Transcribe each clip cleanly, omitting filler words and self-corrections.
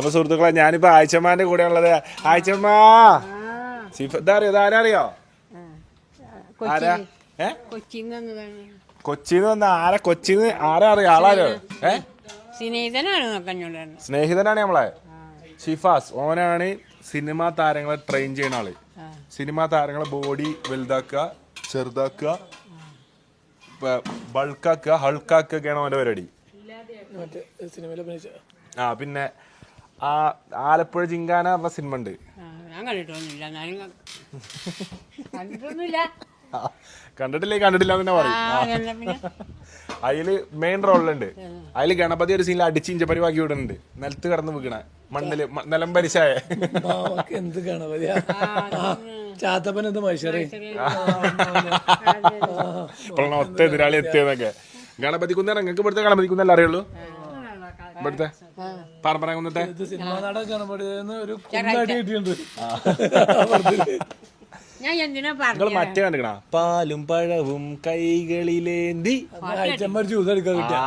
അപ്പൊ സുഹൃത്തുക്കളെ ഞാനിപ്പോ ആയിച്ചമ്മാന്റെ കൂടെ ഉള്ളത്. ആയിച്ചമ്മ ഇതറിയോ ഇതാരറിയോ ആരാ കൊച്ചിന്ന് വന്ന ആരാ കൊച്ചിന്ന് ആരാ അറിയോ ആളാരോ സ്നേഹിതനാണ് നമ്മളെ ഷിഫാസ്. ഓനാണ് സിനിമാ താരങ്ങളെ ട്രെയിൻ ചെയ്യുന്ന ആള്. സിനിമാ താരങ്ങളെ ബോഡി വലുതാക്കുക, ചെറുതാക്കുക, ബൾക്കാക്കുക, ഹൾക്കാക്കുകയാണ് അവന്റെ പരിപാടി. പിന്നെ ആലപ്പുഴ ജിങ്കാന പറഞ്ഞ സിനിമ ഉണ്ട്. കണ്ടിട്ടില്ല എന്ന് പറയും. അതില് മെയിൻ റോളിലുണ്ട്. അതില് ഗണപതി ഒരു സീനിൽ അടിച്ച് ഇഞ്ചപ്പരി ബാക്കി വിടുന്നുണ്ട്. നിലത്ത് കിടന്ന് വീക്കണ മണ്ണില് നിലം പരിശായ എന്ത് ഗണപതിയാ ചാത്തപ്പനെന്ത് മൈശറി ഇപ്പോഴാണ് ഒത്ത എതിരാളി എത്തിയതൊക്കെ. ഗണപതി കുന്നേരം നിങ്ങൾക്ക് ഇവിടുത്തെ ഗണപതി കുന്നല്ല അറിയുള്ളൂ. ഇവിടുത്തെ പറമ്പറ കുന്നത്തെ സിനിമാ നാടക ഗണപതി ഒരു കുന്നടി കിട്ടിയിട്ടുണ്ട്. നിങ്ങൾ മറ്റേ കണ്ടിക്കണ പാലും പഴവും കൈകളിലേന്തി ജ്യൂസ് അടിക്കാൻ കിട്ടിയ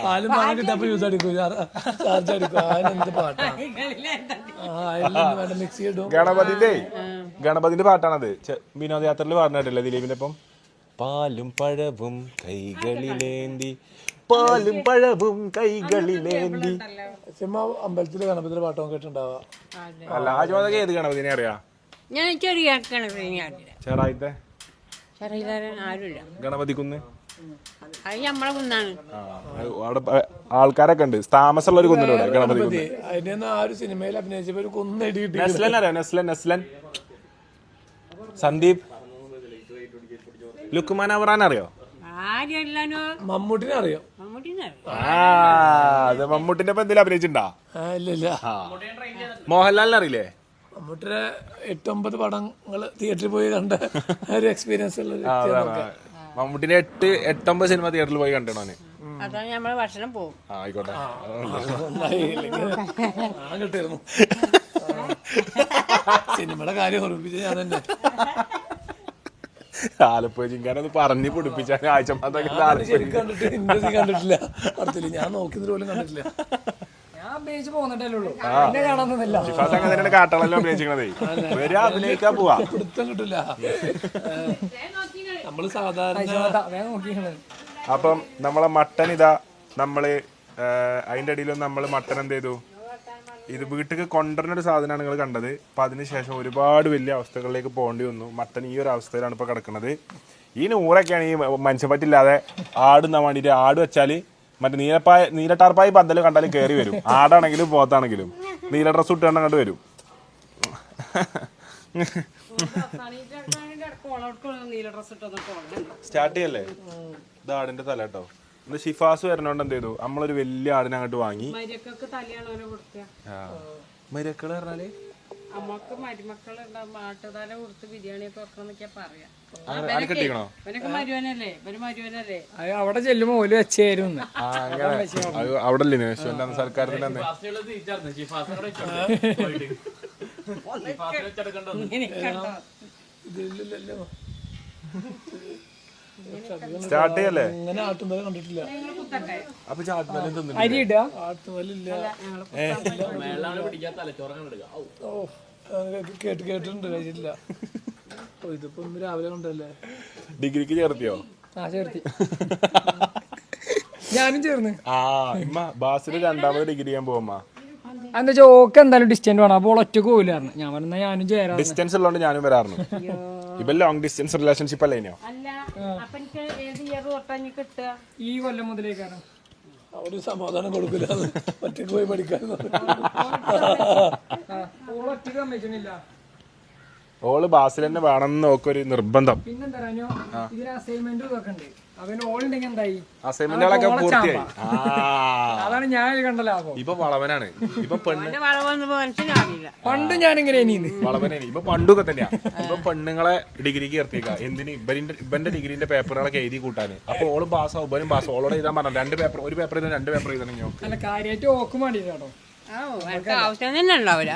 പാലും പഴം കിട്ടപ്പോ ജ്യൂസ് അടിക്കും, ചാർജ് അടിക്കും. അതിനെന്ത് പാട്ടാണ് മിക്സ് ചെയ്തിട്ടും. ഗണപതിന്റെ പാട്ടാണത്. വിനോദയാത്രയിൽ പാടുന്നിട്ടില്ല ദിലീപിന്റെ ഒപ്പം. പാലും പഴവും കൈകളിലേന്തി, പാലും പഴവും കൈകളിലേന്തി. സിനിമ അമ്പലത്തിലെ ഗണപതിയുടെ പാട്ടം കേട്ടിട്ടുണ്ടാവാ. അല്ല ആദ്യമൊക്കെ ഏത് ഗണപതിനെ അറിയാ? ഞാൻ ചെറിയ ചെറായിത്തെ ആരുമില്ല. ഗണപതി കുന്ന് അത് നമ്മളെ കുന്നാണ്. അവിടെ ആൾക്കാരൊക്കെ ഉണ്ട്. താമസമുള്ള ഒരു കുന്നിലൂടെ ഗണപതി കുന്ന്. അതിന്റെ ആ ഒരു സിനിമയിൽ അഭിനയിച്ചപ്പോ ഒരു കുന്നടി കിട്ടി. നെസ്ലൻ അറിയാം? നെസ്ലൻ സന്ദീപ് ലുക്മാൻ അവറാൻ അറിയോ? മമ്മൂട്ടിനെ അറിയോ? അത് മമ്മൂട്ടിന്റെ ഒപ്പം എന്തെങ്കിലും അഭിനയിച്ചിട്ടുണ്ടോ? ഇല്ല. മോഹൻലാലിനെ അറിയില്ലേ? മമ്മൂട്ടിയുടെ 8-9 പടങ്ങൾ തിയേറ്ററിൽ പോയി കണ്ട ഒരു എക്സ്പീരിയൻസ് ഉള്ള. മമ്മൂട്ടിന്റെ 8-9 സിനിമ തിയേറ്ററിൽ പോയി കണ്ടോ? അതാണ് നമ്മള് ഭക്ഷണം പോകും. ആയിക്കോട്ടെ. കിട്ടായിരുന്നു സിനിമയുടെ കാര്യം ഓർമ്മിപ്പിച്ച ഞാൻ തന്നെ. ആലപ്പുഴ ജിങ്കാനൊന്ന് പറഞ്ഞു പൊടിപ്പിച്ചാൽ കണ്ടിട്ടില്ല. അടുത്തില്ല, ഞാൻ നോക്കിയത് പോലും കണ്ടിട്ടില്ല. കാട്ടാളല്ലോ അഭിനയിച്ചേ. വരെ അഭിനയിക്കാൻ പോവാ, പിടുത്തം കിട്ടില്ല. നമ്മള് സാധാരണ അപ്പം നമ്മളെ മട്ടൻ ഇതാ നമ്മള് അതിന്റെ അടിയിലും നമ്മള് മട്ടൻ എന്ത് ചെയ്തു, ഇത് വീട്ടിൽ കൊണ്ടുവരുന്ന ഒരു സാധനമാണ് നിങ്ങൾ കണ്ടത്. അപ്പം അതിനുശേഷം ഒരുപാട് വലിയ അവസ്ഥകളിലേക്ക് പോകേണ്ടി വന്നു. മട്ടൻ ഈ ഒരു അവസ്ഥയിലാണ് ഇപ്പോൾ കിടക്കുന്നത്. ഈ നൂറൊക്കെയാണ് ഈ മനുഷ്യൻ പറ്റില്ലാതെ ആടുന്ന വേണ്ടിയിട്ട്. ആട് വെച്ചാൽ മറ്റേ നീലട്ടാർപ്പായി പന്തൽ കണ്ടാലും കയറി വരും. ആടാണെങ്കിലും പോത്താണെങ്കിലും നീല ഡ്രസ് ഇട്ട് കണ്ടങ്ങോട്ട് വരും. സ്റ്റാർട്ട് ചെയ്യല്ലേ? ഇത് ആടിന്റെ തല കേട്ടോ. ഇന്ന് ഷിഫാസ് വരണോണ്ട് എന്ത് ചെയ്തു, നമ്മളൊരു വലിയ ആടിനെ അങ്ങോട്ട് വാങ്ങി. മരക്കള് പറഞ്ഞാല് അവിടെ ചെല്ലുമ്പോ ഓല് വെച്ചായിരുന്നു. അവിടെ അല്ലേ സർക്കാരിന്റെ തന്നെ. സ്റ്റാർട്ട് ചെയ്യല്ലേ? ഇങ്ങനെ ആട്ടുന്നത് കണ്ടിട്ടില്ല. അപ്പൊ ചാട്ടുമല കേട്ടിട്ടുണ്ട്, കഴിച്ചിട്ടില്ല. ഇതിപ്പോ ഇന്ന് രാവിലെ കണ്ടല്ലേ. ഡിഗ്രിക്ക് ചേർത്തിയോ? ചേർത്തി. ഞാനും ചേർന്ന്. ബാസില് 2ാമത് ഡിഗ്രി ചെയ്യാൻ പോവാ. എന്താ ഓക്ക് എന്തായാലും ഡിസ്റ്റൻസ് വേണം. അപ്പോൾ ഒറ്റക്ക് പോയില്ലായിരുന്നു. ഞാൻ പറഞ്ഞ ഞാനും ചേരാം. ഡിസ്റ്റൻസ് ഉള്ളതുകൊണ്ട് ഞാനും വരാറുണ്ട്. ഇപ്പൊ ലോങ് ഡിസ്റ്റൻസ് റിലേഷൻഷിപ്പ് അല്ലേ? ഈ കൊല്ലം മുതലേക്കാണ്. അവിടെ സമാധാനം കൊടുക്കില്ല, ഒറ്റക്ക് പോയി പഠിക്കാൻ. ഒറ്റക്ക് സമ്മതിച്ചില്ല. ഓള് ബാസിൽ തന്നെ വേണമെന്ന് നോക്കൊരു നിർബന്ധം. പിന്നെന്താ ഇതിന് അസൈൻമെന്റ് ഇതൊക്കെ ഉണ്ട്. അവന് ഓളുണ്ടെങ്കിൽ എന്തായി, അസൈൻമെന്റുകളൊക്കെ പൂർത്തിയായി. അതാണ് ഞാൻ കണ്ട ലാഭം. ഇപ്പൊ വളവനാണ്. ഇപ്പൊ പണ്ട് ഞാനിങ്ങനെ വളവനാണ്. ഇപ്പൊ പണ്ടൊക്കെ തന്നെയാ. ഇപ്പൊ പെണ്ണുങ്ങളെ ഡിഗ്രിക്ക് ചേർത്തേക്ക. എന്തിന്? ഇവന്റെ ഡിഗ്രീന്റെ പേപ്പറുകളൊക്കെ എഴുതി കൂട്ടാന്. അപ്പൊ ഓള് പാസ്സാവും, ഇവനും പാസ്. ഓളോട് എഴുതാൻ പറഞ്ഞു 2 പേപ്പർ, ഒരു പേപ്പർ എഴുതാൻ 2 പേപ്പർ എഴുതണം. അല്ല കാര്യമായിട്ട് ഓക്കും വേണ്ടിട്ടോ. ആവശ്യം തന്നെ ഉണ്ടാവില്ല.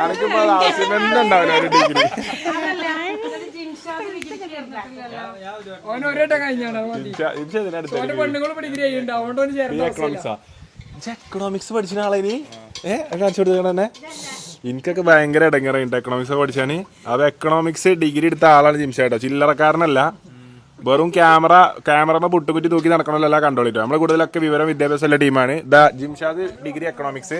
അനക്കിപ്പോ ആവശ്യം തന്നെ ഉണ്ടാവില്ല ഒരു ഡിഗ്രി. ഓൻ ഒരേട്ടം കഴിഞ്ഞാണ് ഡിഗ്രി എക്കണോമിക്സ് പഠിച്ച ആളെ കാണിച്ചു കൊടുക്കണ തന്നെ എനിക്കൊക്കെ ഭയങ്കര ഇടങ്ങറായിട്ട് എക്കണോമിക്സ് പഠിച്ചാന്. അത് എക്കണോമിക്സ് ഡിഗ്രി എടുത്ത ആളാണ് ജിംഷേട്ടോ, ചില്ലറക്കാരനല്ല. വെറും ക്യാമറ പുട്ടുകുറ്റി തൂക്കി നടക്കണമല്ല കണ്ടോളിട്ടോ. നമ്മളെ കൂടുതലൊക്കെ വിവരം വിദ്യാഭ്യാസമുള്ള ടീമാണ്. Jimshad degree economics.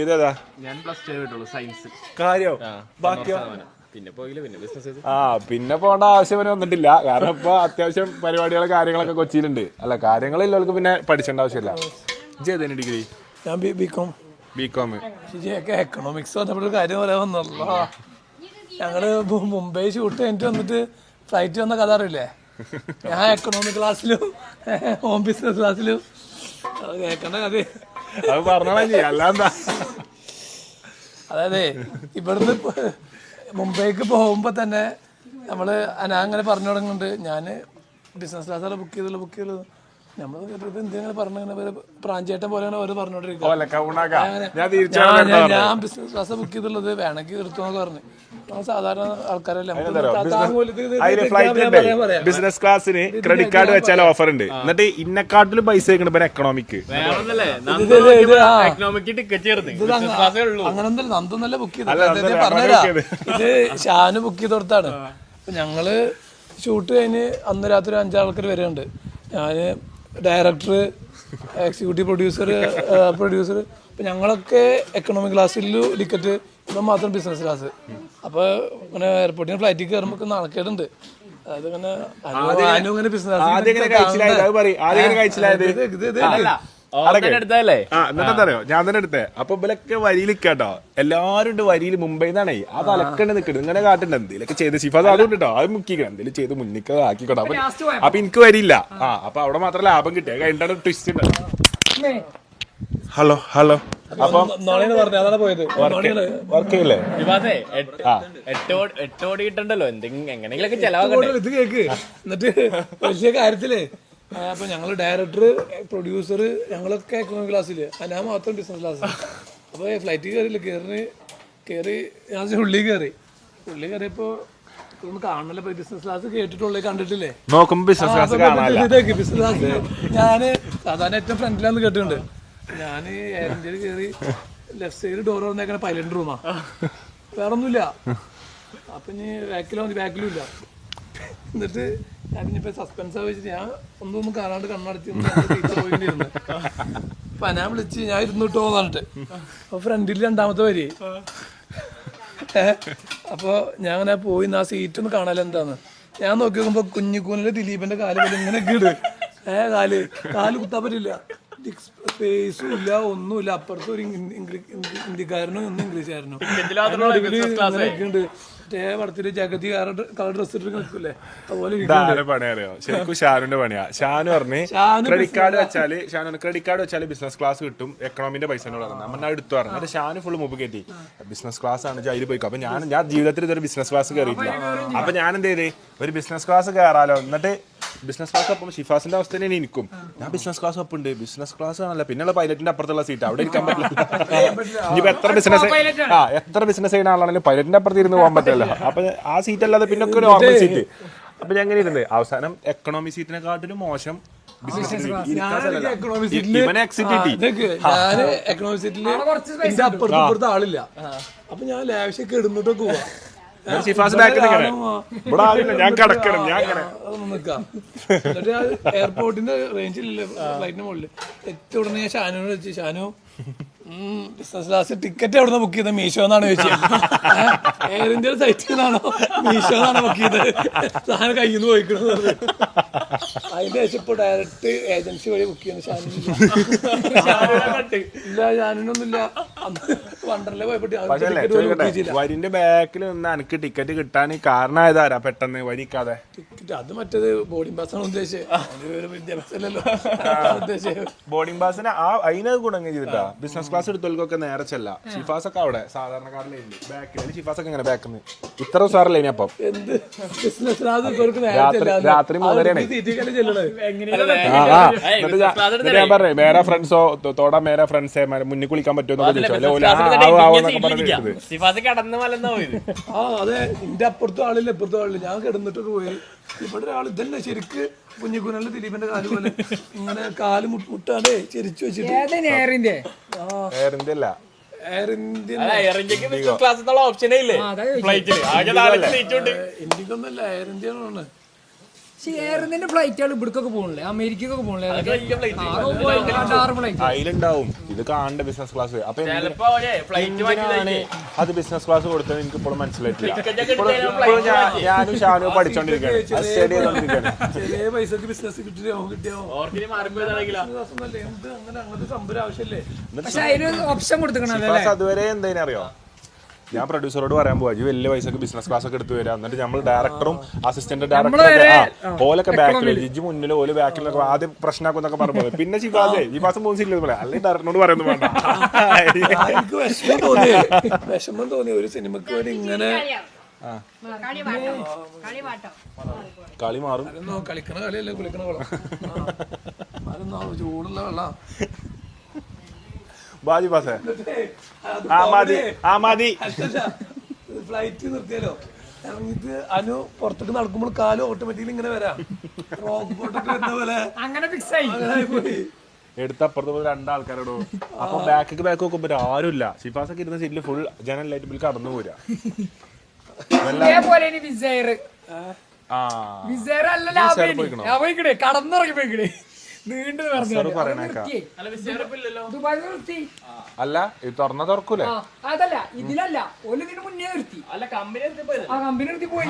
ഇതേതാ? ഞാൻ +2 സയൻസ്. കാര്യം ബാക്കിയോ? പിന്നെ പോകേണ്ട ആവശ്യം വരെ വന്നിട്ടില്ല. കാരണം ഇപ്പൊ അത്യാവശ്യം പരിപാടികളും കാര്യങ്ങളൊക്കെ കൊച്ചിയിലുണ്ട്. അല്ല കാര്യങ്ങളില്ലവർക്ക് പിന്നെ പഠിക്കേണ്ട ആവശ്യമില്ല. ഇതേതന്നെ ഡിഗ്രി? ഞാൻ ബികോം. എക്കണോമിക്സ് വന്നപ്പോഴൊരു കാര്യം പറയാൻ വന്നല്ലോ. ഞങ്ങള് മുംബൈ ഷൂട്ട് കഴിഞ്ഞിട്ട് വന്നിട്ട് ഫ്ലൈറ്റ് വന്ന കഥ അറിയില്ലേ? ഞാൻ എക്കണോമിക് ക്ലാസ്സിലും ഹോം ബിസിനസ് ക്ലാസ്സിലും കേൾക്കണ്ട കഥ. അത് പറഞ്ഞോളാം. അല്ലാന്താ? അതായത് ഇവിടുന്ന് മുംബൈക്ക് പോകുമ്പോ തന്നെ നമ്മള് ഞാൻ അങ്ങനെ പറഞ്ഞു തുടങ്ങുന്നുണ്ട്. ഞാൻ ബിസിനസ് ക്ലാസ്സാണ് ബുക്ക് ചെയ്തുള്ളൂ. നമ്മൾ എന്തെങ്കിലും പറഞ്ഞു പ്രാഞ്ചേട്ടൻ പോലെയാണ് അവർ പറഞ്ഞോണ്ടിരിക്കുന്നത്. ഞാൻ ബിസിനസ് ക്ലാസ് ബുക്ക് ചെയ്തുള്ളത് വേണമെങ്കിൽ എടുത്തോന്ന് പറഞ്ഞു. സാധാരണ ആൾക്കാരല്ലേ ബിസിനസ് ക്ലാസ്സിന് ക്രെഡിറ്റ് കാർഡ് വെച്ചാൽ ഓഫർ ഉണ്ട്. എന്നിട്ട് ഇന്നെക്കാട്ടിലും പൈസ എക്കണോമിക്. അങ്ങനൊന്നല്ല, നന്ദൊന്നല്ല ബുക്ക് ചെയ്തത്. പറഞ്ഞുതരാ, ഇത് ഷാന് ബുക്ക് ചെയ്ത് കൊടുത്താണ്. ഞങ്ങള് ഷൂട്ട് കഴിഞ്ഞ് അന്ന് രാത്രി 5 ആൾക്കാർ വരുന്നുണ്ട്. ഞാന് ഡയറക്ടർ, എക്സിക്യൂട്ടീവ് പ്രൊഡ്യൂസർ ഇപ്പം ഞങ്ങളൊക്കെ എക്കണോമിക് ക്ലാസ്സിൽ ടിക്കറ്റ്, ഇപ്പം മാത്രം ബിസിനസ് ക്ലാസ്. അപ്പോൾ ഇങ്ങനെ എയർപോർട്ടിന് ഫ്ലൈറ്റിൽ കയറുമ്പോൾ നടക്കേണ്ടതുണ്ട്. അതായത് ഇങ്ങനെ ഇങ്ങനെ ബിസിനസ് എന്നിട്ടെന്തറിയോ ഞാൻ തന്നെ എടുത്തേ. അപ്പൊ ഇവലൊക്കെ വരിയിൽ കേട്ടോ, എല്ലാരും ഉണ്ട് വരിയിൽ. മുംബൈ നിന്നാണേ ആ തലക്കണ്ട് നിൽക്കുന്നത്. ഇങ്ങനെ കാട്ടുണ്ട് എന്തെങ്കിലുമൊക്കെ ചെയ്ത് ഷിഫാസ് അതുകൊണ്ട് കേട്ടോ അത് മുക്കിക്കണം, എന്തെങ്കിലും ചെയ്ത് മുന്നിക്ക് ആക്കിക്കോട്ടോ. അപ്പൊ എനിക്ക് വരില്ല. അപ്പൊ അവിടെ മാത്രം ലാഭം കിട്ടിയ കഴിഞ്ഞിട്ടാണ് ട്വിസ്റ്റ് ഉണ്ട്. ഹലോ അപ്പം അതാണ് പോയത്. വർക്ക് ചെയ്യില്ലേ? 8 കോടി കിട്ടണ്ടല്ലോ, എങ്ങനെയെങ്കിലൊക്കെ ചെലവാക്കണ്ടേ? ഇത് കേക്ക്. എന്നിട്ട് വലിയ കാര്യത്തില് അപ്പൊ ഞങ്ങള് ഡയറക്ടർ, പ്രൊഡ്യൂസർ ഞങ്ങളൊക്കെ എക്കണോമിക് ക്ലാസ്സില്, ഞാൻ മാത്രം ബിസിനസ് ക്ലാസ്. അപ്പൊ ഫ്ലൈറ്റിൽ കയറി ഞാൻ ഉള്ളിൽ കയറിയപ്പോ കാണണല്ലോ. ബിസിനസ് ക്ലാസ് കേട്ടിട്ടുള്ളേ, കണ്ടിട്ടില്ലേ? നോക്കുമ്പോ ബിസിനസ് ക്ലാസ് ബിസിനസ് ക്ലാസ് ഞാന് സാധാരണ ഏറ്റവും ഫ്രണ്ടിലാന്ന് കേട്ടിട്ടുണ്ട്. ഞാന് എയർ ഇന്ത്യയിൽ കയറി ലെഫ്റ്റ് സൈഡ് ഡോർ തുറന്നേക്കണ പൈലറ്റ് റൂമാ, വേറൊന്നുമില്ല. അപ്പൊ ഇനി ബാക്കിലും ഇല്ല. എന്നിട്ട് ഞാനിപ്പോ സസ്പെൻസ് വെച്ചിട്ട് ഞാൻ ഒന്നും കാണാണ്ട് കണ്ണടച്ച് പോയിട്ടിരുന്നു. അപ്പൊ ഞാൻ വിളിച്ച് ഞാൻ ഇരുന്നിട്ടോ പറഞ്ഞിട്ട്, അപ്പൊ ഫ്രണ്ടിൽ രണ്ടാമത്തെ വരി. അപ്പൊ ഞാൻ അങ്ങനെ പോയി ആ സീറ്റ് ഒന്ന് കാണാൻ എന്താന്ന് ഞാൻ നോക്കി നോക്കുമ്പോ കുഞ്ഞിക്കൂനില് ദിലീപിന്റെ കാല് പോലെ ഇങ്ങനെ ഇട്. കാല് കുത്താൻ പറ്റില്ല, സ്പേസും ഇല്ല, ഒന്നുമില്ല. അപ്പുറത്ത് ഒരു ഹിന്ദിക്കാരനും ഒന്ന് ഇംഗ്ലീഷുകാരനും ഉണ്ട്. പടത്തില് ജഗതി കളർ ഡ്രസ് ഇട്ട് നിൽക്കൂലേ, അതുപോലെ പണിയറിയോ? ശരിക്കും ഷാനുന്റെ പണിയാ. ഷാനു പറഞ്ഞ് ക്രെഡിറ്റ് കാർഡ് വെച്ചാല് ബിസിനസ് ക്ലാസ് കിട്ടും, എക്കണോമിന്റെ പൈസ നമ്മൾ എടുത്തു പറഞ്ഞു. എന്നിട്ട് ഷാനു ഫുള്ള് മുമ്പ് കയറ്റി ബിസിനസ് ക്ലാസ് ആണ്, അതിൽ പോയിക്കോ. അപ്പൊ ഞാൻ ജീവിതത്തിൽ ഇതൊരു ബിസിനസ് ക്ലാസ് കയറിയിട്ടില്ല. അപ്പൊ ഞാൻ എന്ത് ചെയ്തേ, ഒരു ബിസിനസ് ക്ലാസ് കയറാലോ. എന്നിട്ട് ബിസിനസ് ക്ലാസ് ഒപ്പം ഷിഫാസിന്റെ അവസ്ഥ തന്നെയാണ് എനിക്കും. ഞാൻ ബിസിനസ് ക്ലാസ് ഒപ്പം ഉണ്ട്, ബിസിനസ് ക്ലാസ് ആണല്ലോ, പിന്നെയുള്ള പൈലറ്റിന്റെ അപ്പുറത്തുള്ള സീറ്റ്, അവിടെ ഇരിക്കാൻ പറ്റില്ല. ഇനിയിപ്പോ എത്ര ബിസിനസ് ചെയ്യുന്ന ആളാണെങ്കിലും പൈലറ്റിന്റെ അപ്പുറത്ത് ഇരുന്ന് പോകാൻ പറ്റില്ല. അപ്പൊ ആ സീറ്റ് അല്ലാതെ പിന്നെ ഒക്കെ ഒരു നോർമൽ സീറ്റ്. അപ്പൊ ഞാൻ എങ്ങനെ ഇരുന്നത്, അവസാനം എക്കണോമി സീറ്റിനെക്കാട്ടിലും മോശം എക്കണോമിക് സീറ്റില് എന്റെ അപ്പുറത്ത് ഇപ്പുറത്ത് ആളില്ല. അപ്പൊ ഞാൻ ലാവിഷൊക്കെ ഇടുന്നിട്ടൊക്കെ പോവാ. എയർപോർട്ടിന്റെ റേഞ്ചിലല്ലേ ഫ്ലൈറ്റിന്റെ മുകളിൽ എത്തി ഉടനെ ഞാൻ ഷാനുവിനോട് വെച്ച്, ഷാനു ബിസിനസ് ക്ലാസ് ടിക്കറ്റ് എവിടെ നിന്ന് ബുക്ക് ചെയ്തത്? മീഷോ എന്നാണ് ചോദിച്ചത്. എയർ ഇന്ത്യയുടെ സൈറ്റിൽ നിന്നാണോ മീഷോ എന്നാണ് ബുക്ക് ചെയ്തത്? സാധനം കയ്യിൽ നിന്ന് പോയിക്കണത്. അതിന്റെ ശേഷം ഇപ്പൊ ഡയറക്റ്റ് ഏജൻസി വഴി ബുക്ക് ചെയ്യുന്നത്. ഇല്ല, ഷാനൊന്നുമില്ല. അന്ന് വണ്ടർലേ പോയപ്പോ വരിന്റെ ബാക്കിൽ നിന്ന് എനിക്ക് ടിക്കറ്റ് കിട്ടാൻ കാരണമായതാരാ പെട്ടെന്ന് വരിക്കാതെ? ടിക്കറ്റ് അത് മറ്റേത് ബോർഡിംഗ് പാസ് ആണ് ഉദ്ദേശിച്ചത്, വിദ്യാഭ്യാസമല്ലല്ലോ ഉദ്ദേശിച്ചത്. ബോർഡിംഗ് പാസിന് അതിനത് ഗുണം ചെയ്തിട്ടാ. ബിസിനസ് ക്ലാസ് എടുത്തോൽക്കൊക്കെ നേരെ ചെല്ല. ഷിഫാസ് ഒക്കെ അവിടെ സാധാരണക്കാരിലെ ബാക്കിൽ, ഷിഫാസ് ഒക്കെ ഇങ്ങനെ ബാക്കിൽ ഇത്ര സാറല്ലേ ഇനി. അപ്പം എന്ത് ബിസിനസ് രാത്രി 3:30 ഞാൻ പറഞ്ഞേ മേരാ ഫ്രണ്ട്സോ തോടാ മേരാ ഫ്രണ്ട്സേ മുന്നിൽ കുളിക്കാൻ പറ്റുമോ? സിഫാസ് കടന്ന് മലന്നാ പോയത്. ആ അതെ, എന്റെ അപ്പുറത്തും ആളില്ല ഇപ്പുറത്തും ആളില്ല, ഞാൻ കിടന്നിട്ടൊക്കെ പോയി. ഇവിടെ ഒരാൾ ഇതന്നെ ശരിക്ക് കുഞ്ഞിക്കുനല്ല ദിലീപിന്റെ കാല് പോലെ ഇങ്ങനെ കാല് മുട്ടാതെ ചെരിച്ചു വെച്ചിട്ട്. എയർ ഇന്ത്യ എയർ ഇന്ത്യൻ ഓപ്ഷനേ ഇല്ലേ ഫ്ലൈറ്റില്? ഇന്ത്യക്കൊന്നല്ല, എയർ ഇന്ത്യ ആണ്. എയർ ഇന്ത്യന്റെ ഫ്ലൈറ്റുകൾ ഇവിടേക്കൊക്കെ പോകണില്ലേ, അമേരിക്കൊക്കെ പോകണില്ലേ? അതിലുണ്ടാവും. ഇത് കാണേണ്ട ബിസിനസ് ക്ലാസ്. അപ്പൊ അത് ബിസിനസ് ക്ലാസ് കൊടുത്തത് എനിക്ക് ഇപ്പോഴും മനസ്സിലായിട്ടില്ല. ഞാനും ഷാനു പഠിച്ചോണ്ടിരിക്കുകയാണ്, സ്റ്റഡി ചെയ്തോണ്ടിരിക്കുകയാണ്. ചെറിയ പൈസക്ക് ബിസിനസ് കിട്ടിയോ അങ്ങനത്തെ സംഭവം ആവശ്യമല്ലേ? പക്ഷെ അതിന് ഓപ്ഷൻ കൊടുത്തിക്കണല്ലോ. അതുവരെ എന്തായാലും അറിയോ, ഞാൻ പ്രൊഡ്യൂസറോട് പറയാൻ പോവാ, വലിയ പൈസക്ക് ബിസിനസ് ക്ലാസ് ഒക്കെ എടുത്തു വരാം. എന്നിട്ട് നമ്മൾ ഡയറക്ടറും അസിസ്റ്റന്റ് ഡയറക്ടറും ഓലൊക്കെ ബാക്കിൽ, ജിജി മുന്നിൽ, ഓല് ബാക്കിലൊക്കെ ആദ്യം പ്രശ്നമാക്കുന്നൊക്കെ പറഞ്ഞു. പിന്നെ ജിബാസ് മൂന്നില്ല പറയാം, അല്ലെങ്കിൽ ഡയറക്ടറിനോട് പറയുന്നു വേണ്ട. എനിക്ക് വിഷമം തോന്നി ഒരു സിനിമക്ക് വേണ്ടി ഇങ്ങനെ. കളി മാറും. കളിക്കണ കളിയല്ലേ കുളിക്കണ വെള്ളം, ചൂടുള്ള വെള്ളം. ഫ്ലൈറ്റ് നിർത്തിയാലോ ഇറങ്ങിട്ട് അനു പുറത്തേക്ക് നടക്കുമ്പോൾ കാല് ഓട്ടോമാറ്റിക്കലി ഇങ്ങനെ വരാം, റോബോട്ടൊക്കെ വരുന്ന പോലെ അങ്ങനെ ഫിക്സ് ആയി പോയി. എടുത്തപ്പുറത്ത് രണ്ടാൾക്കാരോടോ. അപ്പൊ ബാക്ക് നോക്കുമ്പോ ആരുമില്ല. ഷിഫാസൊക്കെ ഇരുന്ന സീറ്റിൽ ഫുൾ ജനൽ ലൈറ്റ് ബിൽ കടന്നു പോരാ. ഇതേപോലെ വിസേർ അല്ലല്ലോ കടന്നിറങ്ങി പോയിക്കണേ. അല്ല ഇത് തുറക്കൂലേ? അതല്ല, ഇതിലല്ല, ഇതിന് മുന്നേ നിർത്തി. കമ്പനി നിർത്തി പോയി,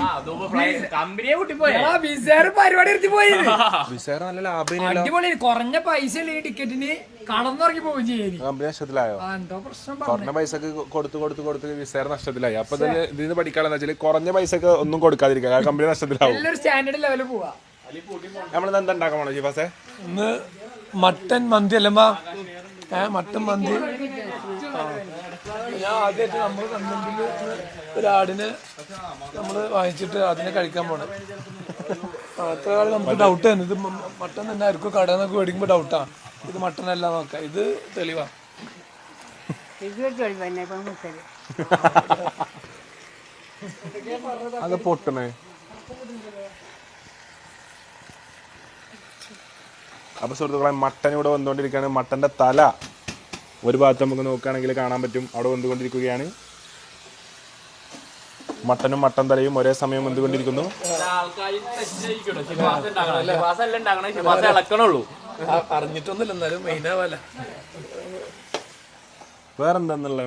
പരിപാടി നിർത്തി പോയി. നല്ല ലാഭം. അടിപൊളി, കുറഞ്ഞ പൈസ ഈ ടിക്കറ്റിന് കടന്നിറങ്ങി പോവുകയും ചെയ്യും. കമ്പനി നഷ്ടത്തിലായോ? എന്തോ പ്രശ്നം, കുറഞ്ഞ പൈസക്ക് കൊടുത്ത് വിസേർ നഷ്ടത്തിലായി. അപ്പൊ ഇതിന് പഠിക്കാണെന്ന് വെച്ചാൽ കുറഞ്ഞ പൈസക്ക് ഒന്നും കൊടുക്കാതിരിക്കുക, കമ്പനി നഷ്ടത്തിലാവും. നല്ലൊരു സ്റ്റാൻഡേർഡ് ലെവലിൽ പോവാ. നമ്മളിന്ന് എന്താ ഉണ്ടാക്കാൻ പോണോ ജിഫാസേ? ഇന്ന് മട്ടൻ മന്തി അല്ലമ്മാ, മട്ടൻ മന്തി. ഞാൻ ആദ്യമായിട്ട് നമ്മൾ കണ്ടെങ്കിൽ ഒരാടിനെ നമ്മൾ വാങ്ങിച്ചിട്ട് അതിനെ കഴിക്കാൻ പോണേ. അത്ര കാലം നമുക്ക് ഡൗട്ട് തന്നെ, ഇത് മട്ടൻ തന്നെ ആയിരിക്കും കടയിൽ നിന്നൊക്കെ മേടിക്കുമ്പോൾ ഡൗട്ടാണ്, ഇത് മട്ടൻ അല്ല നോക്കാം. ഇത് തെളിവാ. അത് പൊട്ടണേ. അപ്പൊ സുഹൃത്തുക്കളെ, മട്ടൻ ഇവിടെ വന്നുകൊണ്ടിരിക്കുകയാണ്. മട്ടന്റെ തല ഒരു ഭാഗത്ത് നമുക്ക് നോക്കുകയാണെങ്കിൽ കാണാൻ പറ്റും, അവിടെ വന്നുകൊണ്ടിരിക്കുകയാണ്. മട്ടനും മട്ടൻ തലയും ഒരേ സമയം വന്നുകൊണ്ടിരിക്കുന്നു. അറിഞ്ഞിട്ടൊന്നുമില്ല, എന്നാലും മെയിനാവല്ല. വേറെന്താന്നുള്ള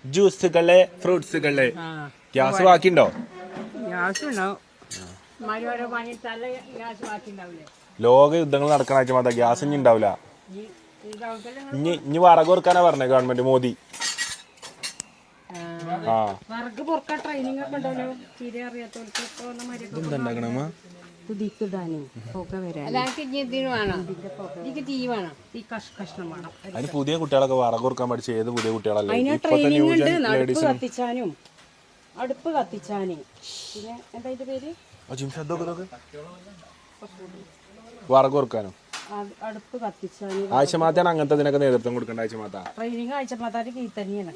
ജ്യൂസുകള്, ഫ്രൂട്ട്സുകള്. ഗ്യാസ് ബാക്കിയുണ്ടോ? ലോക യുദ്ധങ്ങൾ നടക്കണ ആഴ്ച ഗ്യാസ് ഇനി ഉണ്ടാവില്ല. ഇനി വറക് കൊടുക്കാനാ പറഞ്ഞേ ഗവൺമെന്റ്, മോദി. അതിന് പുതിയ കുട്ടികളൊക്കെ വറക് കൊടുക്കാൻ പഠിച്ച ഏത് പുതിയ കുട്ടികളല്ലേ? ഇപ്പത്തെ ന്യൂ ജൻ ലേഡീസ്. അടുപ്പ് കത്തിച്ചാന് പിന്നെ എന്താ ഇതിന്റെ പേര്, വറക് കൊടുക്കാനോ? അടുപ്പ് കത്തിച്ചാന്. ആഴ്ചമാത്താണ് അങ്ങനത്തെ ഇതിനൊക്കെ നേതൃത്വം കൊടുക്കേണ്ട. ആഴ്ചമാത്ത ട്രെയിനിങ് ആഴ്ചമാത്താര് കീ തന്നെയാണ്.